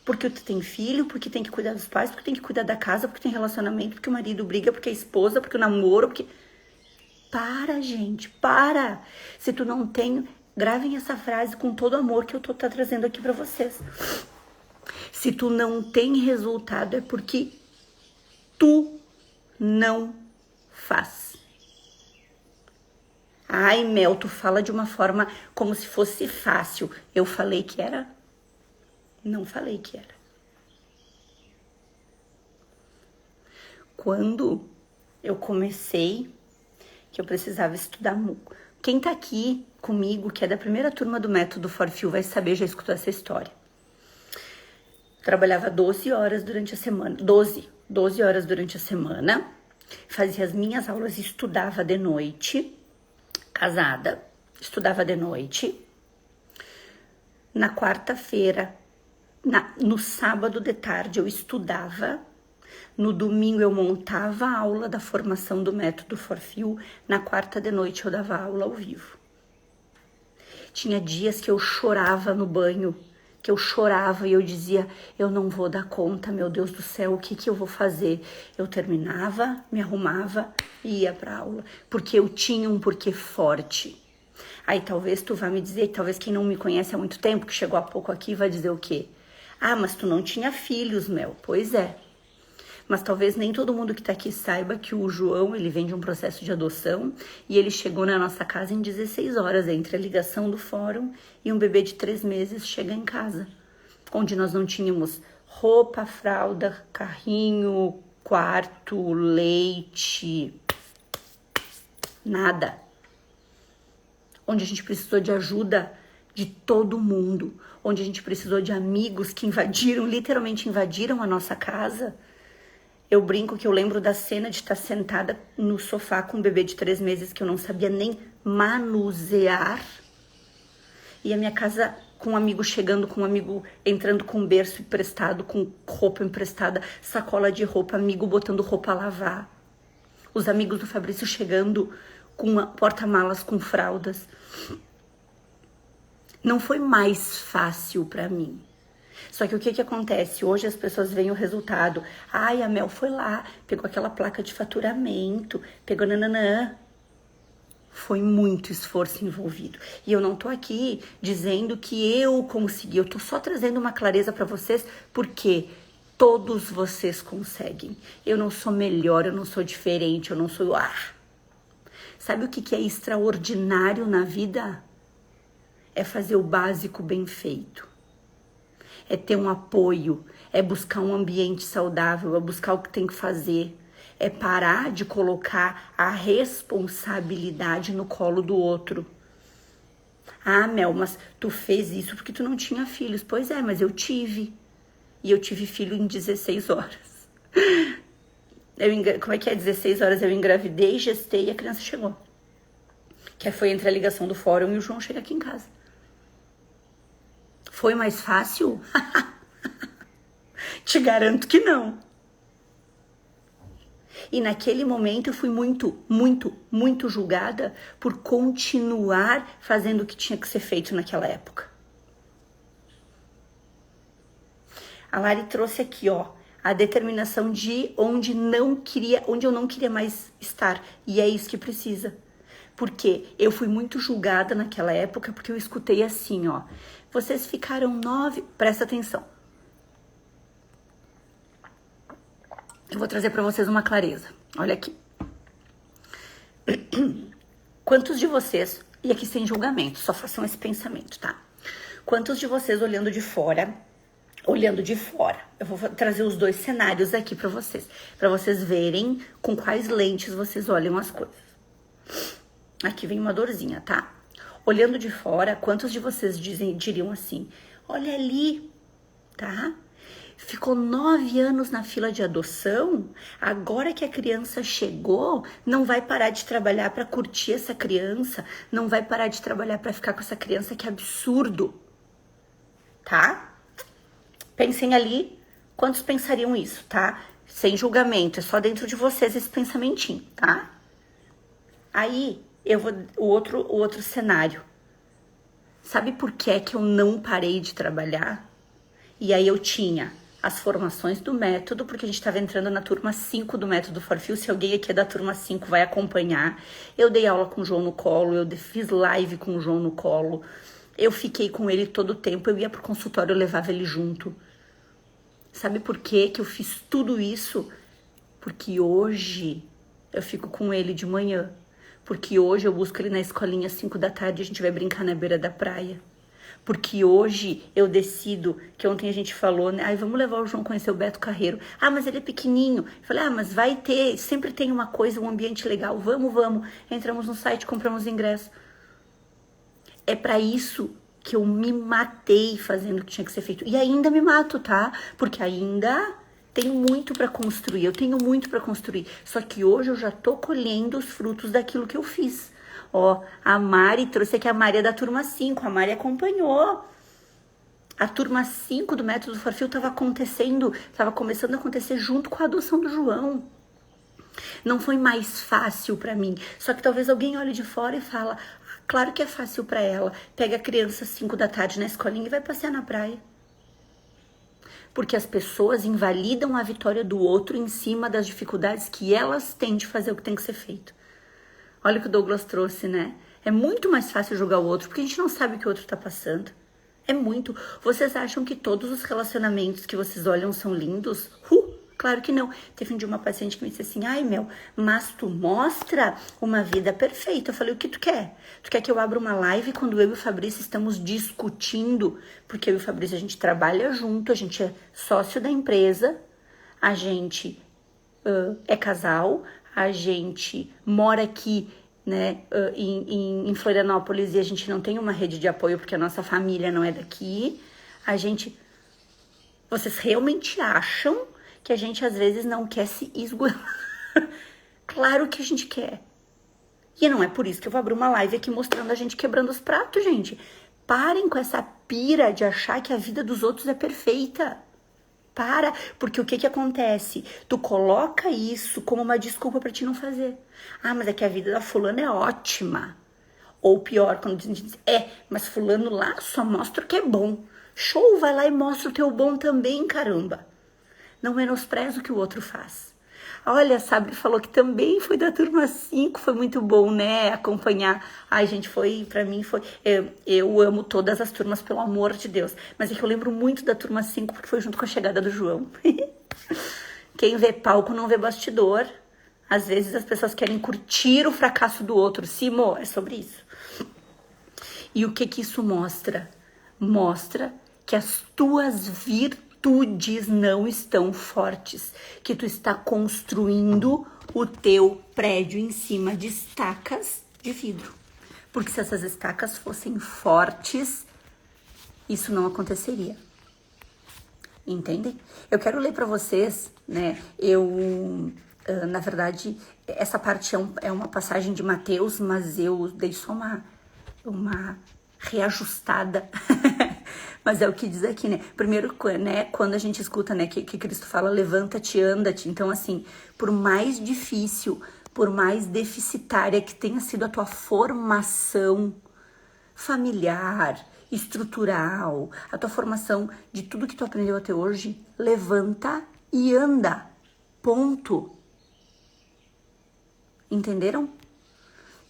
[SPEAKER 1] Porque tu tem filho, porque tem que cuidar dos pais, porque tem que cuidar da casa, porque tem relacionamento, porque o marido briga, porque a esposa, porque o namoro, porque... Para, gente, para. Se tu não tem, gravem essa frase com todo amor que eu tô trazendo aqui para vocês. Se tu não tem resultado é porque tu não faz. Ai, Mel, tu fala de uma forma como se fosse fácil. Eu falei que era? Não falei que era. Quando eu comecei, que eu precisava estudar. Quem tá aqui comigo, que é da primeira turma do Método Forfil, vai saber, já escutou essa história. Trabalhava 12 horas durante a semana, 12 horas durante a semana, fazia as minhas aulas e estudava de noite, casada, estudava de noite. Na quarta-feira, no sábado de tarde eu estudava. No domingo eu montava a aula da formação do Método Forfil. Na quarta de noite eu dava aula ao vivo. Tinha dias que eu chorava no banho, que eu chorava e eu dizia, eu não vou dar conta, meu Deus do céu, o que eu vou fazer? Eu terminava, me arrumava e ia pra aula, porque eu tinha um porquê forte. Aí talvez tu vá me dizer, talvez quem não me conhece há muito tempo, que chegou há pouco aqui, vai dizer o quê? Ah, mas tu não tinha filhos, Mel. Pois é. Mas talvez nem todo mundo que tá aqui saiba que o João, ele vem de um processo de adoção e ele chegou na nossa casa em 16 horas, entre a ligação do fórum e um bebê de 3 meses chega em casa, onde nós não tínhamos roupa, fralda, carrinho, quarto, leite, nada. Onde a gente precisou de ajuda de todo mundo, onde a gente precisou de amigos que literalmente invadiram a nossa casa. Eu brinco que eu lembro da cena de estar sentada no sofá com um bebê de 3 meses que eu não sabia nem manusear. E a minha casa com um amigo chegando, com um amigo entrando com berço emprestado, com roupa emprestada, sacola de roupa, amigo botando roupa a lavar. Os amigos do Fabrício chegando com porta-malas com fraldas. Não foi mais fácil pra mim. Só que o que acontece? Hoje as pessoas veem o resultado. Ai, a Mel foi lá, pegou aquela placa de faturamento, pegou nananã. Foi muito esforço envolvido. E eu não tô aqui dizendo que eu consegui. Eu tô só trazendo uma clareza pra vocês, porque todos vocês conseguem. Eu não sou melhor, eu não sou diferente, eu não sou... Sabe o que é extraordinário na vida? É fazer o básico bem feito. É ter um apoio, é buscar um ambiente saudável, é buscar o que tem que fazer. É parar de colocar a responsabilidade no colo do outro. Ah, Mel, mas tu fez isso porque tu não tinha filhos. Pois é, mas eu tive. E eu tive filho em 16 horas. Como é que é? 16 horas eu engravidei, gestei e a criança chegou. Que foi entre a ligação do fórum e o João chega aqui em casa. Foi mais fácil? Te garanto que não. E naquele momento eu fui muito julgada por continuar fazendo o que tinha que ser feito naquela época. A Lari trouxe aqui, ó, a determinação de onde eu não queria mais estar. E é isso que precisa. Porque eu fui muito julgada naquela época, porque eu escutei assim, ó. Vocês ficaram 9... Presta atenção. Eu vou trazer pra vocês uma clareza. Olha aqui. Quantos de vocês... E aqui sem julgamento, só façam esse pensamento, tá? Quantos de vocês olhando de fora... Eu vou trazer os dois cenários aqui pra vocês verem com quais lentes vocês olham as coisas. Aqui vem uma dorzinha, tá? Olhando de fora, quantos de vocês diriam assim, olha ali, tá? Ficou 9 anos na fila de adoção, agora que a criança chegou, não vai parar de trabalhar pra curtir essa criança, não vai parar de trabalhar pra ficar com essa criança, que absurdo, tá? Pensem ali, quantos pensariam isso, tá? Sem julgamento, é só dentro de vocês esse pensamentinho, tá? Aí, eu vou... O outro cenário. Sabe por que é que eu não parei de trabalhar? E aí eu tinha as formações do método, porque a gente estava entrando na turma 5 do método Forfil. Se alguém aqui é da turma 5, vai acompanhar. Eu dei aula com o João no colo, eu fiz live com o João no colo. Eu fiquei com ele todo o tempo, eu ia pro consultório, eu levava ele junto. Sabe por que eu fiz tudo isso? Porque hoje eu fico com ele de manhã. Porque hoje eu busco ele na escolinha às 5 da tarde e a gente vai brincar na beira da praia. Porque hoje eu decido, que ontem a gente falou, né? Ai, vamos levar o João conhecer o Beto Carreiro. Ah, mas ele é pequenininho. Eu falei, mas vai ter, sempre tem uma coisa, um ambiente legal. Vamos. Entramos no site, compramos ingresso. É pra isso que eu me matei fazendo o que tinha que ser feito. E ainda me mato, tá? Porque ainda tenho muito pra construir. Eu tenho muito pra construir. Só que hoje eu já tô colhendo os frutos daquilo que eu fiz. Ó, a Mari trouxe aqui, a Mari é da turma 5. A Mari acompanhou. A turma 5 do Método Forfil tava começando a acontecer junto com a adoção do João. Não foi mais fácil pra mim. Só que talvez alguém olhe de fora e fala, claro que é fácil pra ela. Pega a criança às 5 da tarde na escolinha e vai passear na praia. Porque as pessoas invalidam a vitória do outro em cima das dificuldades que elas têm de fazer o que tem que ser feito. Olha o que o Douglas trouxe, né? É muito mais fácil julgar o outro, porque a gente não sabe o que o outro tá passando. É muito. Vocês acham que todos os relacionamentos que vocês olham são lindos? Claro que não. Teve um dia uma paciente que me disse assim, ai, Mel, mas tu mostra uma vida perfeita. Eu falei, o que tu quer? Tu quer que eu abra uma live quando eu e o Fabrício estamos discutindo? Porque eu e o Fabrício, a gente trabalha junto, a gente é sócio da empresa, a gente é casal, a gente mora aqui, né, em Florianópolis e a gente não tem uma rede de apoio porque a nossa família não é daqui. Vocês realmente acham que a gente às vezes não quer se esgoelar? Claro que a gente quer. E não é por isso que eu vou abrir uma live aqui mostrando a gente quebrando os pratos, gente. Parem com essa pira de achar que a vida dos outros é perfeita. Para, porque o que acontece? Tu coloca isso como uma desculpa pra te não fazer. Ah, mas é que a vida da fulana é ótima. Ou pior, quando a gente diz, mas fulano lá só mostra o que é bom. Show, vai lá e mostra o teu bom também, caramba. Não menospreza o que o outro faz. Olha, a Sabri falou que também foi da turma 5, foi muito bom, né, acompanhar. Ai, gente, pra mim foi, eu amo todas as turmas, pelo amor de Deus. Mas é que eu lembro muito da turma 5, porque foi junto com a chegada do João. Quem vê palco não vê bastidor. Às vezes as pessoas querem curtir o fracasso do outro. Simo, é sobre isso. E o que isso mostra? Mostra que as tuas virtudes não estão fortes, que tu está construindo o teu prédio em cima de estacas de vidro. Porque se essas estacas fossem fortes, isso não aconteceria. Entendem? Eu quero ler para vocês, né? Na verdade, essa parte é uma passagem de Mateus, mas eu dei só uma reajustada. Mas é o que diz aqui, né? Primeiro, né, quando a gente escuta, né, que Cristo fala, levanta-te, anda-te. Então, assim, por mais difícil, por mais deficitária que tenha sido a tua formação familiar, estrutural, a tua formação de tudo que tu aprendeu até hoje, levanta e anda. Ponto. Entenderam?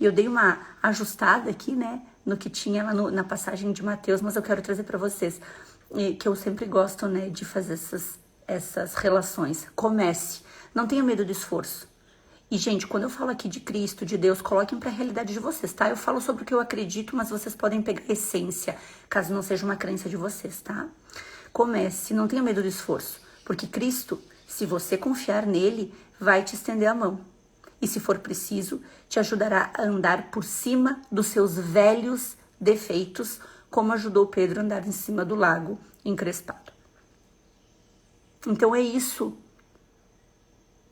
[SPEAKER 1] E eu dei uma ajustada aqui, né, no que tinha lá na passagem de Mateus, mas eu quero trazer para vocês, que eu sempre gosto, né, de fazer essas relações. Comece. Não tenha medo do esforço. E, gente, quando eu falo aqui de Cristo, de Deus, coloquem para a realidade de vocês, tá? Eu falo sobre o que eu acredito, mas vocês podem pegar a essência, caso não seja uma crença de vocês, tá? Comece, não tenha medo do esforço, porque Cristo, se você confiar nele, vai te estender a mão. E se for preciso, te ajudará a andar por cima dos seus velhos defeitos, como ajudou Pedro a andar em cima do lago encrespado. Então é isso.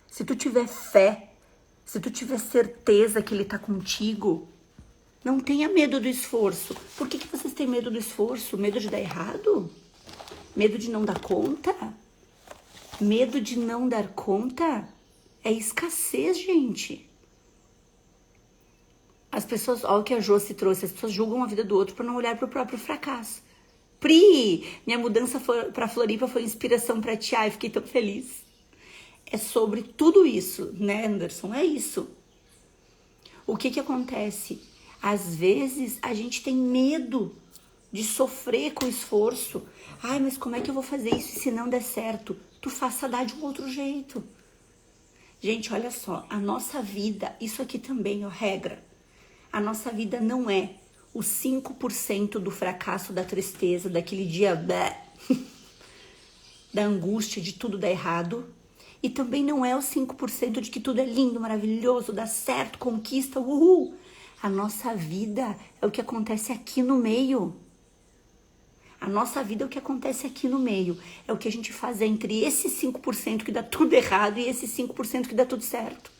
[SPEAKER 1] Se tu tiver fé, se tu tiver certeza que ele tá contigo, não tenha medo do esforço. Por que vocês têm medo do esforço? Medo de dar errado? Medo de não dar conta? Medo de não dar conta? É escassez, gente. As pessoas, olha o que a Josi trouxe, as pessoas julgam a vida do outro para não olhar para o próprio fracasso. Pri, minha mudança para Floripa foi inspiração para ti. Ai, fiquei tão feliz. É sobre tudo isso, né, Anderson? É isso. O que acontece? Às vezes a gente tem medo de sofrer com o esforço. Ai, mas como é que eu vou fazer isso se não der certo? Tu faça dar de um outro jeito. Gente, olha só, a nossa vida, isso aqui também, ó, regra. A nossa vida não é os 5% do fracasso, da tristeza, daquele dia da angústia, de tudo dar errado. E também não é os 5% de que tudo é lindo, maravilhoso, dá certo, conquista, uhul. A nossa vida é o que acontece aqui no meio. A nossa vida é o que acontece aqui no meio. É o que a gente faz entre esse 5% que dá tudo errado e esse 5% que dá tudo certo.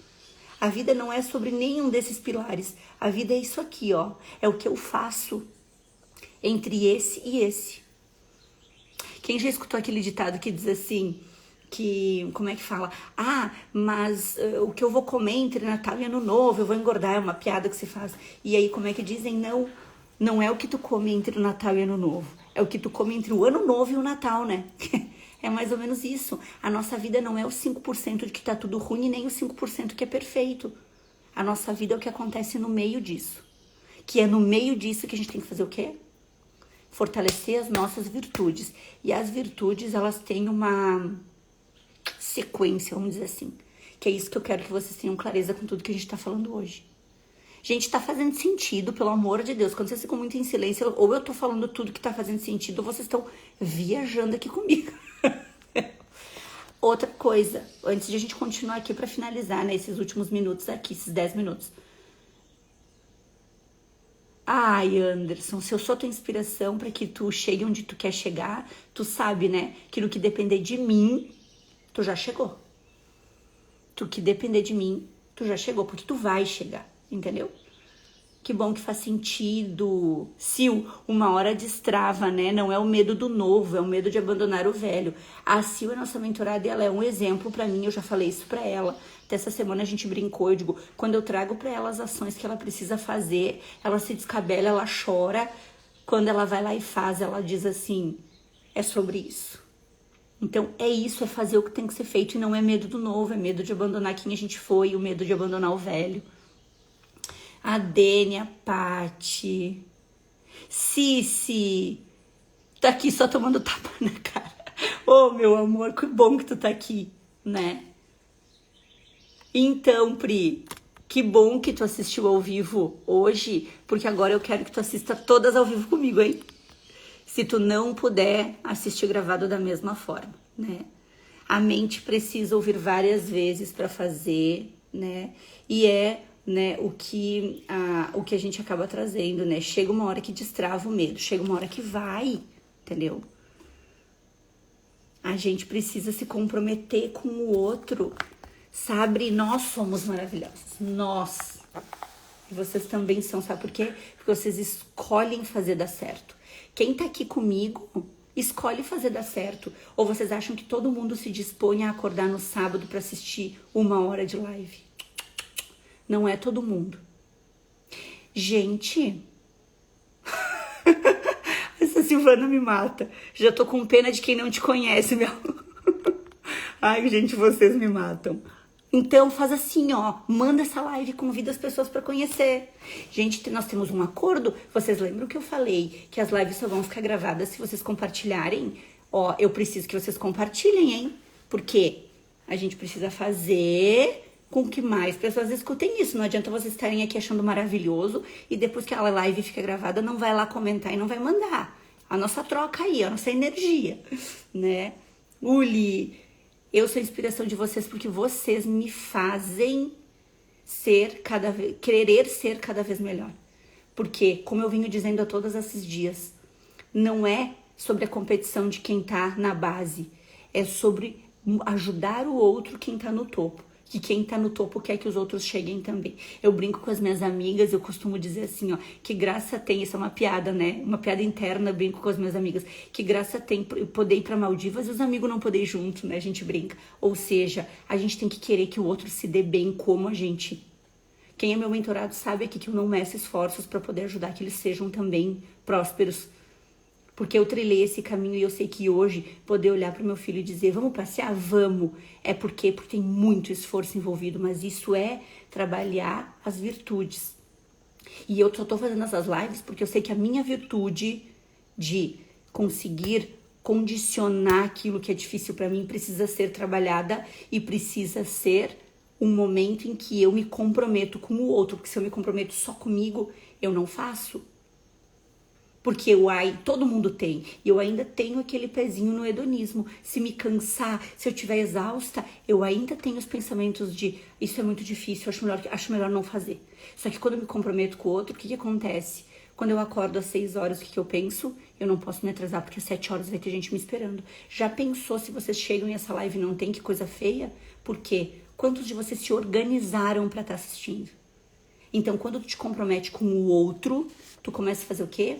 [SPEAKER 1] A vida não é sobre nenhum desses pilares. A vida é isso aqui, ó. É o que eu faço entre esse e esse. Quem já escutou aquele ditado que diz assim, como é que fala? Ah, mas o que eu vou comer entre Natal e Ano Novo, eu vou engordar, é uma piada que se faz. E aí, como é que dizem? Não é o que tu come entre o Natal e Ano Novo. É o que tu come entre o Ano Novo e o Natal, né? É mais ou menos isso. A nossa vida não é o 5% de que tá tudo ruim, nem o 5% que é perfeito. A nossa vida é o que acontece no meio disso. Que é no meio disso que a gente tem que fazer o quê? Fortalecer as nossas virtudes. E as virtudes, elas têm uma sequência, vamos dizer assim. Que é isso que eu quero que vocês tenham clareza com tudo que a gente tá falando hoje. Gente, tá fazendo sentido, pelo amor de Deus. Quando vocês ficam muito em silêncio, ou eu tô falando tudo que tá fazendo sentido, ou vocês estão viajando aqui comigo. Outra coisa, antes de a gente continuar aqui pra finalizar, né, esses últimos minutos aqui, esses 10 minutos. Ai, Anderson, se eu sou tua inspiração pra que tu chegue onde tu quer chegar, tu sabe, né, que no que depender de mim, tu já chegou. Tu que depender de mim, tu já chegou, porque tu vai chegar. Entendeu? Que bom que faz sentido. Sil, uma hora destrava, né? Não é o medo do novo, é o medo de abandonar o velho. A Sil é nossa mentorada e ela é um exemplo pra mim, eu já falei isso pra ela. Até essa semana a gente brincou, eu digo, quando eu trago pra ela as ações que ela precisa fazer, ela se descabela, ela chora. Quando ela vai lá e faz, ela diz assim, é sobre isso. Então é isso, é fazer o que tem que ser feito e não é medo do novo, é medo de abandonar quem a gente foi, o medo de abandonar o velho. A Dênia, a Pati, Cici, tá aqui só tomando tapa na cara. Ô, meu amor, que bom que tu tá aqui, né? Então, Pri, que bom que tu assistiu ao vivo hoje, porque agora eu quero que tu assista todas ao vivo comigo, hein? Se tu não puder assistir gravado da mesma forma, né? A mente precisa ouvir várias vezes para fazer, né? E né, o que a gente acaba trazendo, né? Chega uma hora que destrava o medo, chega uma hora que vai, entendeu? A gente precisa se comprometer com o outro, sabe? Nós somos maravilhosos, nós. E vocês também são, sabe por quê? Porque vocês escolhem fazer dar certo. Quem tá aqui comigo escolhe fazer dar certo. Ou vocês acham que todo mundo se dispõe a acordar no sábado para assistir 1 hora de live? Não é todo mundo. Gente, essa Silvana me mata. Já tô com pena de quem não te conhece, meu. Ai, gente, vocês me matam. Então faz assim, ó, manda essa live, convida as pessoas para conhecer. Gente, nós temos um acordo. Vocês lembram que eu falei que as lives só vão ficar gravadas se vocês compartilharem? Ó, eu preciso que vocês compartilhem, hein? Porque a gente precisa fazer com que mais pessoas escutem isso. Não adianta vocês estarem aqui achando maravilhoso e depois que a live fica gravada não vai lá comentar e não vai mandar. A nossa troca aí, a nossa energia, né? Uli, eu sou a inspiração de vocês porque vocês me fazem querer ser cada vez melhor. Porque, como eu venho dizendo a todos esses dias, não é sobre a competição de quem tá na base, é sobre ajudar o outro quem tá no topo. Que quem tá no topo quer que os outros cheguem também. Eu brinco com as minhas amigas, eu costumo dizer assim, ó, que graça tem, isso é uma piada, né? Uma piada interna, eu brinco com as minhas amigas, que graça tem poder ir pra Maldivas e os amigos não poder ir junto, né? A gente brinca. Ou seja, a gente tem que querer que o outro se dê bem como a gente. Quem é meu mentorado sabe aqui que eu não meço esforços para poder ajudar que eles sejam também prósperos. Porque eu trilhei esse caminho e eu sei que hoje poder olhar para o meu filho e dizer, vamos passear? Vamos. Porque tem muito esforço envolvido, mas isso é trabalhar as virtudes. E eu só tô fazendo essas lives porque eu sei que a minha virtude de conseguir condicionar aquilo que é difícil para mim precisa ser trabalhada e precisa ser um momento em que eu me comprometo com o outro. Porque se eu me comprometo só comigo, eu não faço. Porque todo mundo tem. E eu ainda tenho aquele pezinho no hedonismo. Se me cansar, se eu estiver exausta, eu ainda tenho os pensamentos de isso é muito difícil, acho melhor não fazer. Só que quando eu me comprometo com o outro, o que acontece? Quando eu acordo às 6 horas, o que eu penso? Eu não posso me atrasar, porque às 7 horas vai ter gente me esperando. Já pensou se vocês chegam e essa live não tem? Que coisa feia? Por quê? Quantos de vocês se organizaram para estar assistindo? Então, quando tu te compromete com o outro, tu começa a fazer o quê?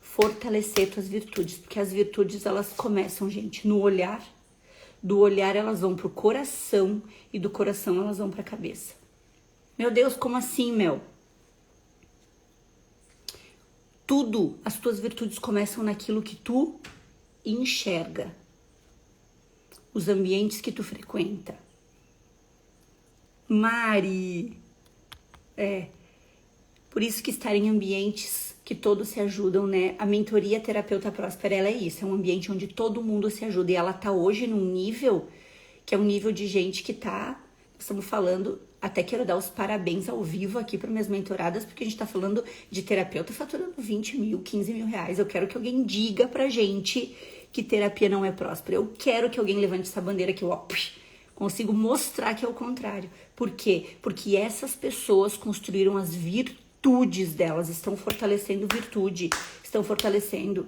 [SPEAKER 1] Fortalecer tuas virtudes, porque as virtudes elas começam, gente, no olhar. Do olhar elas vão pro coração e do coração elas vão pra cabeça. Meu Deus, como assim, Mel? Tudo, as tuas virtudes começam naquilo que tu enxerga. Os ambientes que tu frequenta. Mari, por isso que estar em ambientes que todos se ajudam, né? A mentoria Terapeuta Próspera, ela é isso, é um ambiente onde todo mundo se ajuda. E ela tá hoje num nível, que é um nível de gente que tá, estamos falando, até quero dar os parabéns ao vivo aqui para minhas mentoradas, porque a gente tá falando de terapeuta faturando 20 mil, 15 mil reais. Eu quero que alguém diga pra gente que terapia não é próspera. Eu quero que alguém levante essa bandeira que eu, consigo mostrar que é o contrário. Por quê? Porque essas pessoas construíram as virtudes delas, estão fortalecendo virtude, estão fortalecendo.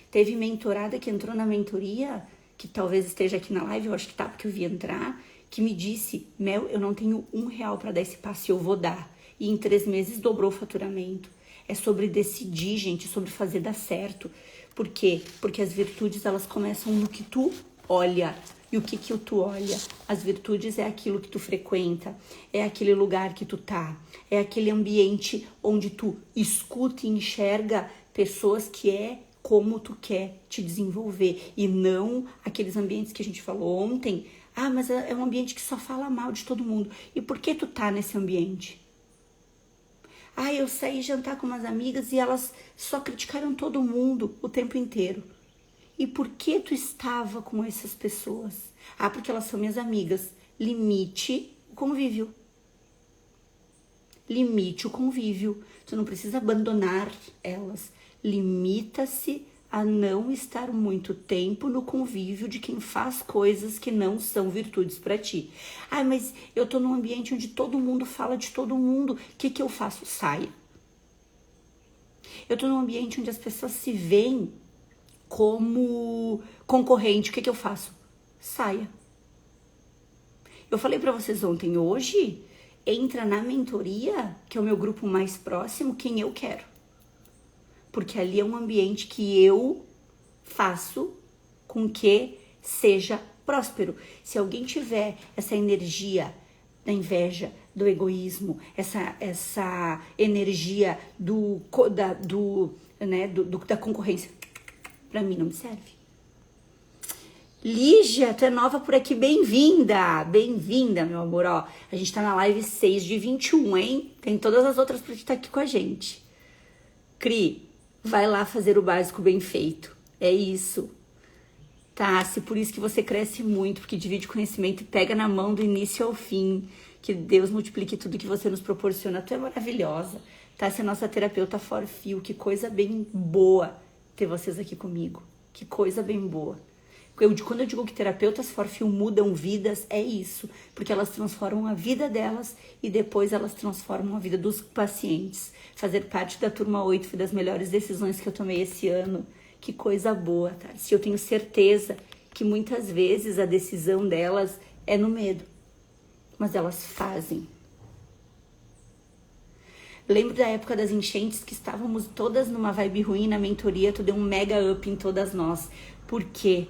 [SPEAKER 1] Teve mentorada que entrou na mentoria, que talvez esteja aqui na live, eu acho que tá, porque eu vi entrar, que me disse, Mel, eu não tenho R$1 para dar esse passo e eu vou dar. e em 3 meses dobrou o faturamento. É sobre decidir, gente, sobre fazer dar certo. Por quê? Porque as virtudes, elas começam no que tu olha. E o que tu olha? As virtudes é aquilo que tu frequenta, é aquele lugar que tu tá, é aquele ambiente onde tu escuta e enxerga pessoas que é como tu quer te desenvolver, e não aqueles ambientes que a gente falou ontem. Ah, mas é um ambiente que só fala mal de todo mundo. E por que tu tá nesse ambiente? Ah, eu saí jantar com umas amigas e elas só criticaram todo mundo o tempo inteiro. E por que tu estava com essas pessoas? Ah, porque elas são minhas amigas. Limite o convívio. Limite o convívio. Tu não precisa abandonar elas. Limita-se a não estar muito tempo no convívio de quem faz coisas que não são virtudes para ti. Ah, mas eu tô num ambiente onde todo mundo fala de todo mundo. O que eu faço? Saia. Eu tô num ambiente onde as pessoas se veem como concorrente. O que eu faço? Saia. Eu falei para vocês ontem, hoje entra na mentoria, que é o meu grupo mais próximo, quem eu quero. Porque ali é um ambiente que eu faço com que seja próspero. Se alguém tiver essa energia da inveja, do egoísmo, essa energia da concorrência, pra mim não me serve. Lígia, tu é nova por aqui, bem-vinda! Bem-vinda, meu amor, ó. A gente tá na live 6/21, hein? Tem todas as outras pra estar aqui com a gente. Cri, vai lá fazer o básico bem feito. É isso. Tá, se por isso que você cresce muito, porque divide conhecimento e pega na mão do início ao fim. Que Deus multiplique tudo que você nos proporciona. Tu é maravilhosa. Tá, você é nossa terapeuta for feel. Que coisa bem boa ter vocês aqui comigo. Que coisa bem boa. Quando eu digo que terapeutas for feel mudam vidas, é isso. Porque elas transformam a vida delas e depois elas transformam a vida dos pacientes. Fazer parte da turma 8 foi das melhores decisões que eu tomei esse ano. Que coisa boa, tá? Se eu tenho certeza que muitas vezes a decisão delas é no medo. Mas elas fazem. Lembro da época das enchentes que estávamos todas numa vibe ruim na mentoria, tu deu um mega up em todas nós. Por quê?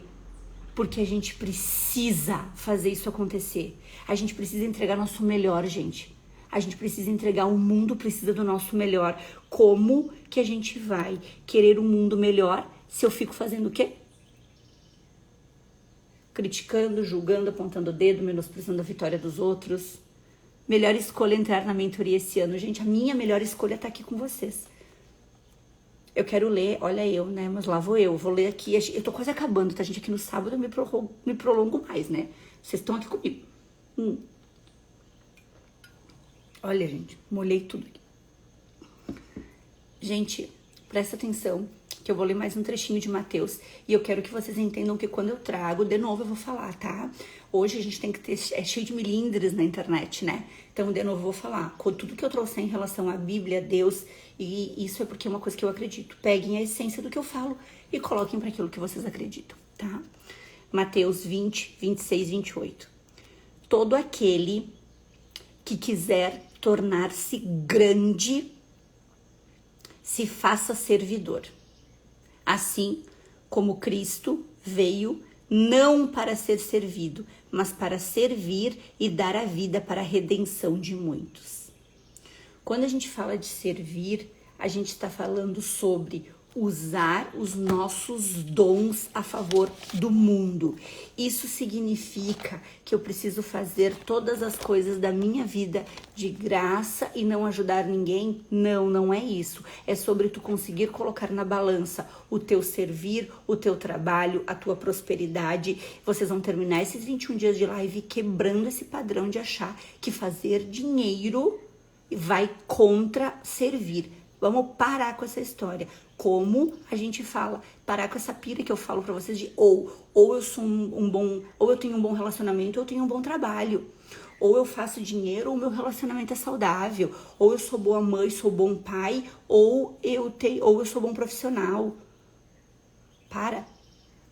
[SPEAKER 1] Porque a gente precisa fazer isso acontecer. A gente precisa entregar nosso melhor, gente. A gente precisa entregar, o mundo precisa do nosso melhor. Como que a gente vai querer um mundo melhor se eu fico fazendo o quê? Criticando, julgando, apontando o dedo, menosprezando a vitória dos outros. Melhor escolha entrar na mentoria esse ano. Gente, a minha melhor escolha tá aqui com vocês. Eu quero ler, olha eu, né? Mas lá vou eu. Vou ler aqui. Eu tô quase acabando, tá, gente? Aqui no sábado eu me prolongo mais, né? Vocês estão aqui comigo. Olha, gente, molhei tudo aqui. Gente, presta atenção, que eu vou ler mais um trechinho de Mateus. E eu quero que vocês entendam que quando eu trago, de novo eu vou falar, tá? Hoje a gente tem que ter, é cheio de milindres na internet, né? Então, de novo eu vou falar. Com tudo que eu trouxe em relação à Bíblia, Deus, e isso é porque é uma coisa que eu acredito. Peguem a essência do que eu falo e coloquem para aquilo que vocês acreditam, tá? Mateus 20, 26, 28. Todo aquele que quiser tornar-se grande, se faça servidor. Assim como Cristo veio não para ser servido, mas para servir e dar a vida para a redenção de muitos. Quando a gente fala de servir, a gente está falando sobre usar os nossos dons a favor do mundo. Isso significa que eu preciso fazer todas as coisas da minha vida de graça e não ajudar ninguém? Não, não é isso. É sobre tu conseguir colocar na balança o teu servir, o teu trabalho, a tua prosperidade. Vocês vão terminar esses 21 dias de live quebrando esse padrão de achar que fazer dinheiro vai contra servir. Vamos parar com essa história. Como a gente fala, parar com essa pira que eu falo pra vocês de ou eu sou ou eu tenho um bom relacionamento, ou eu tenho um bom trabalho. Ou eu faço dinheiro, ou o meu relacionamento é saudável. Ou eu sou boa mãe, sou bom pai, ou eu sou bom profissional. Para.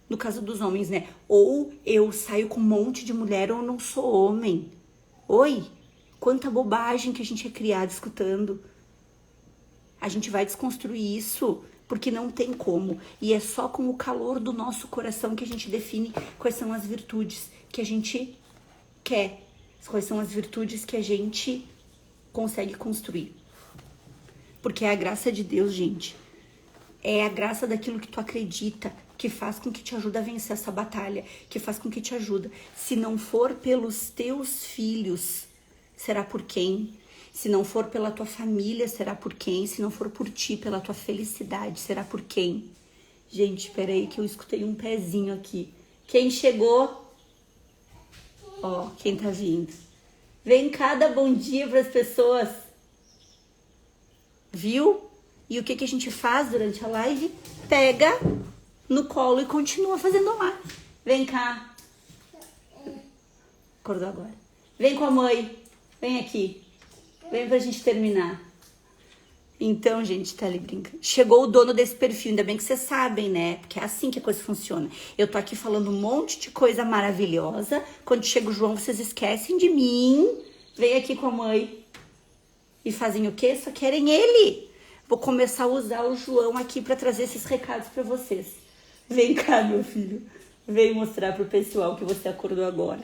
[SPEAKER 1] No caso dos homens, né? Ou eu saio com um monte de mulher, ou eu não sou homem. Oi? Quanta bobagem que a gente é criado escutando. A gente vai desconstruir isso porque não tem como. E é só com o calor do nosso coração que a gente define quais são as virtudes que a gente quer. Quais são as virtudes que a gente consegue construir. Porque é a graça de Deus, gente. É a graça daquilo que tu acredita, que faz com que te ajuda a vencer essa batalha, que faz com que te ajuda. Se não for pelos teus filhos, será por quem? Se não for pela tua família, será por quem? Se não for por ti, pela tua felicidade, será por quem? Gente, peraí que eu escutei um pezinho aqui. Quem chegou? Ó, quem tá vindo. Vem cá dar bom dia pras pessoas. Viu? E o que a gente faz durante a live? Pega no colo e continua fazendo lá. Vem cá. Acordou agora. Vem com a mãe. Vem aqui. Vem pra gente terminar. Então, gente, tá ali brincando. Chegou o dono desse perfil, ainda bem que vocês sabem, né? Porque é assim que a coisa funciona. Eu tô aqui falando um monte de coisa maravilhosa. Quando chega o João, vocês esquecem de mim. Vem aqui com a mãe. E fazem o quê? Só querem ele. Vou começar a usar o João aqui pra trazer esses recados pra vocês. Vem cá, meu filho. Vem mostrar pro pessoal que você acordou agora.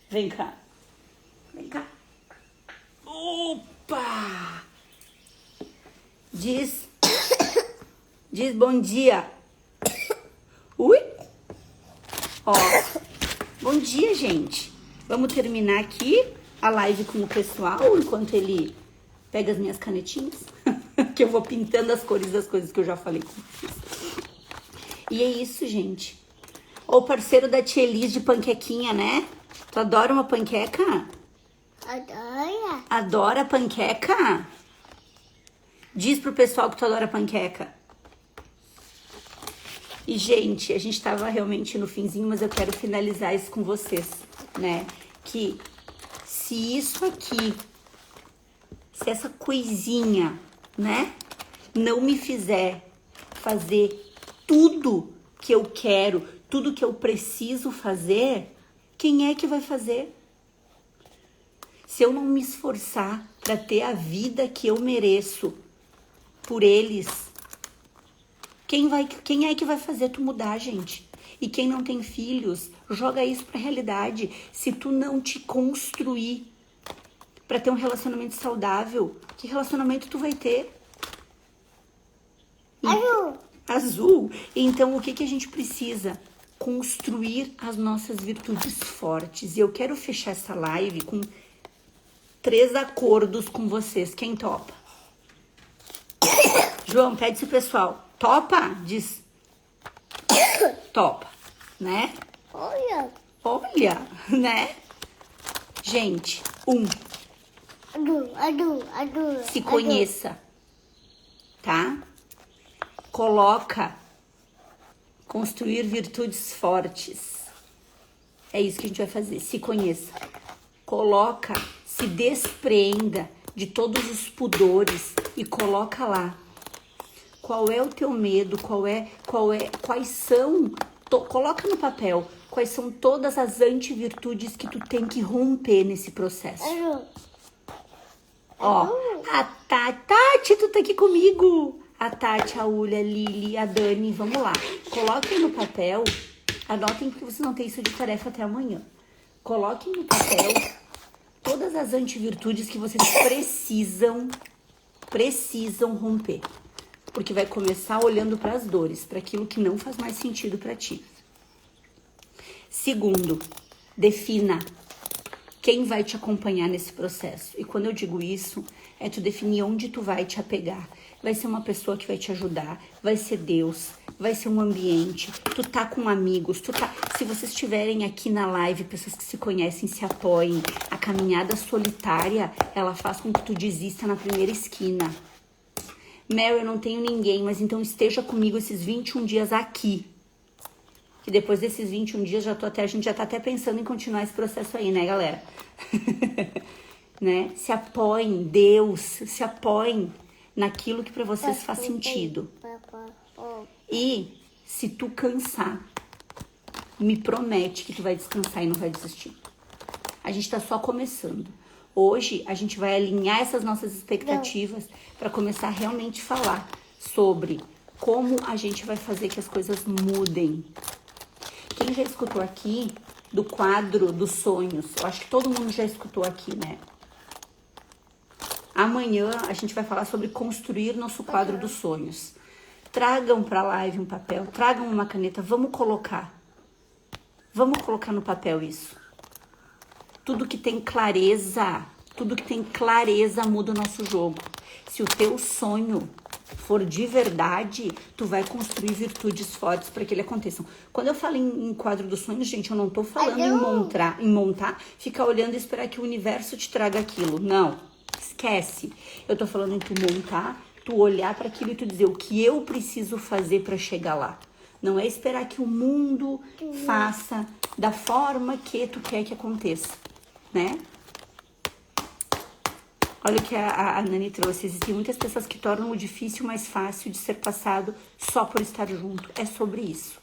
[SPEAKER 1] Vem cá. Vem cá. Opa! Diz bom dia. Ui? Ó, bom dia, gente. Vamos terminar aqui a live com o pessoal, enquanto ele pega as minhas canetinhas, que eu vou pintando as cores das coisas que eu já falei com vocês. E é isso, gente. Ó, o parceiro da tia Elis de panquequinha, né? Tu adora uma panqueca?
[SPEAKER 2] Adora.
[SPEAKER 1] Adora panqueca? Diz pro pessoal que tu adora panqueca. E, gente, a gente tava realmente no finzinho, mas eu quero finalizar isso com vocês, né? Que se isso aqui, se essa coisinha, né, não me fizer fazer tudo que eu quero, tudo que eu preciso fazer, quem é que vai fazer? Se eu não me esforçar para ter a vida que eu mereço por eles, quem é que vai fazer tu mudar, gente? E quem não tem filhos, joga isso pra realidade. Se tu não te construir pra ter um relacionamento saudável, que relacionamento tu vai ter?
[SPEAKER 2] Azul.
[SPEAKER 1] Azul. Então, o que a gente precisa? Construir as nossas virtudes fortes. E eu quero fechar essa live com 3 acordos com vocês. Quem topa? João, pede pro pessoal. Topa? Diz. Topa, né?
[SPEAKER 2] Olha.
[SPEAKER 1] Olha, né? Gente,
[SPEAKER 2] Azul.
[SPEAKER 1] se conheça, tá? Coloca construir virtudes fortes. É isso que a gente vai fazer. Se conheça. Coloca, se despreenda de todos os pudores e coloca lá. Qual é o teu medo? Quais são? Coloca no papel. Quais são todas as antivirtudes que tu tem que romper nesse processo? Ó, a Tati, tu tá aqui comigo. A Tati, a Ulha, a Lili, a Dani, vamos lá. Coloquem no papel. Anotem porque vocês não têm isso de tarefa até amanhã. Coloquem no papel todas as antivirtudes que vocês precisam romper. Porque vai começar olhando para as dores, para aquilo que não faz mais sentido para ti. Segundo, defina quem vai te acompanhar nesse processo. E quando eu digo isso, é tu definir onde tu vai te apegar. Vai ser uma pessoa que vai te ajudar, vai ser Deus, vai ser um ambiente, tu tá com amigos, se vocês estiverem aqui na live, pessoas que se conhecem, se apoiem. A caminhada solitária, ela faz com que tu desista na primeira esquina. Mary, eu não tenho ninguém, mas então esteja comigo esses 21 dias aqui. Que depois desses 21 dias a gente já tá até pensando em continuar esse processo aí, né, galera? Né? Se apoiem, Deus, se apoiem naquilo que pra vocês faz sentido. E se tu cansar, me promete que tu vai descansar e não vai desistir. A gente tá só começando. Hoje a gente vai alinhar essas nossas expectativas para começar a realmente falar sobre como a gente vai fazer que as coisas mudem. Quem já escutou aqui do quadro dos sonhos? Eu acho que todo mundo já escutou aqui, né? Amanhã a gente vai falar sobre construir nosso quadro dos sonhos. Tragam para a live um papel, tragam uma caneta, vamos colocar no papel isso. Tudo que tem clareza muda o nosso jogo. Se o teu sonho for de verdade, tu vai construir virtudes fortes para que ele aconteçam. Quando eu falo em quadro dos sonhos, gente, eu não tô falando em montar, ficar olhando e esperar que o universo te traga aquilo. Não, esquece. Eu tô falando em tu montar, tu olhar para aquilo e tu dizer o que eu preciso fazer para chegar lá. Não é esperar que o mundo faça da forma que tu quer que aconteça, né? Olha o que a Nani trouxe. Existem muitas pessoas que tornam o difícil mais fácil de ser passado só por estar junto. É sobre isso.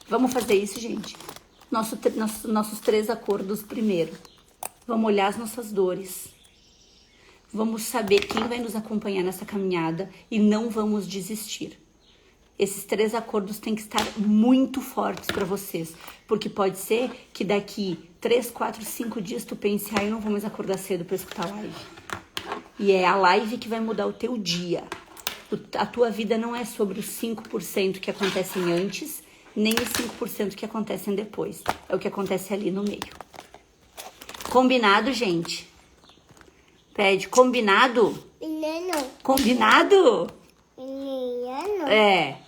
[SPEAKER 1] Vamos fazer isso, gente. Nossos 3 acordos primeiro. Vamos olhar as nossas dores. Vamos saber quem vai nos acompanhar nessa caminhada e não vamos desistir. Esses 3 acordos têm que estar muito fortes para vocês, porque pode ser que daqui 3, 4, 5 dias tu pense, eu não vou mais acordar cedo para escutar a live. E é a live que vai mudar o teu dia. A tua vida não é sobre os 5% que acontecem antes, nem os 5% que acontecem depois. É o que acontece ali no meio. Combinado, gente? Pede, combinado?
[SPEAKER 2] Menino.
[SPEAKER 1] Combinado?
[SPEAKER 2] Menino.
[SPEAKER 1] É.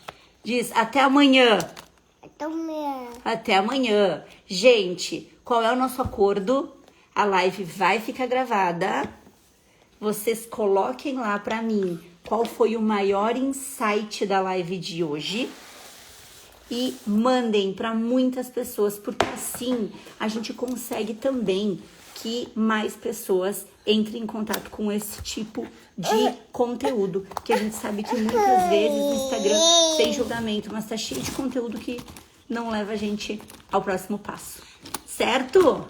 [SPEAKER 1] Diz, até amanhã.
[SPEAKER 2] Até amanhã.
[SPEAKER 1] Até amanhã. Gente, qual é o nosso acordo? A live vai ficar gravada. Vocês coloquem lá pra mim qual foi o maior insight da live de hoje. E mandem para muitas pessoas, porque assim a gente consegue também que mais pessoas entrem em contato com esse tipo de conteúdo, que a gente sabe que muitas vezes o Instagram, sem julgamento, mas tá cheio de conteúdo que não leva a gente ao próximo passo, certo?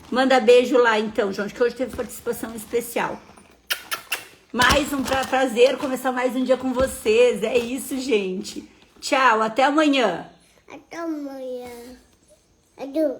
[SPEAKER 1] Manda beijo lá então, João, que hoje teve participação especial. Mais um prazer começar mais um dia com vocês, é isso, gente. Tchau, até amanhã.
[SPEAKER 2] Até amanhã. Adoro.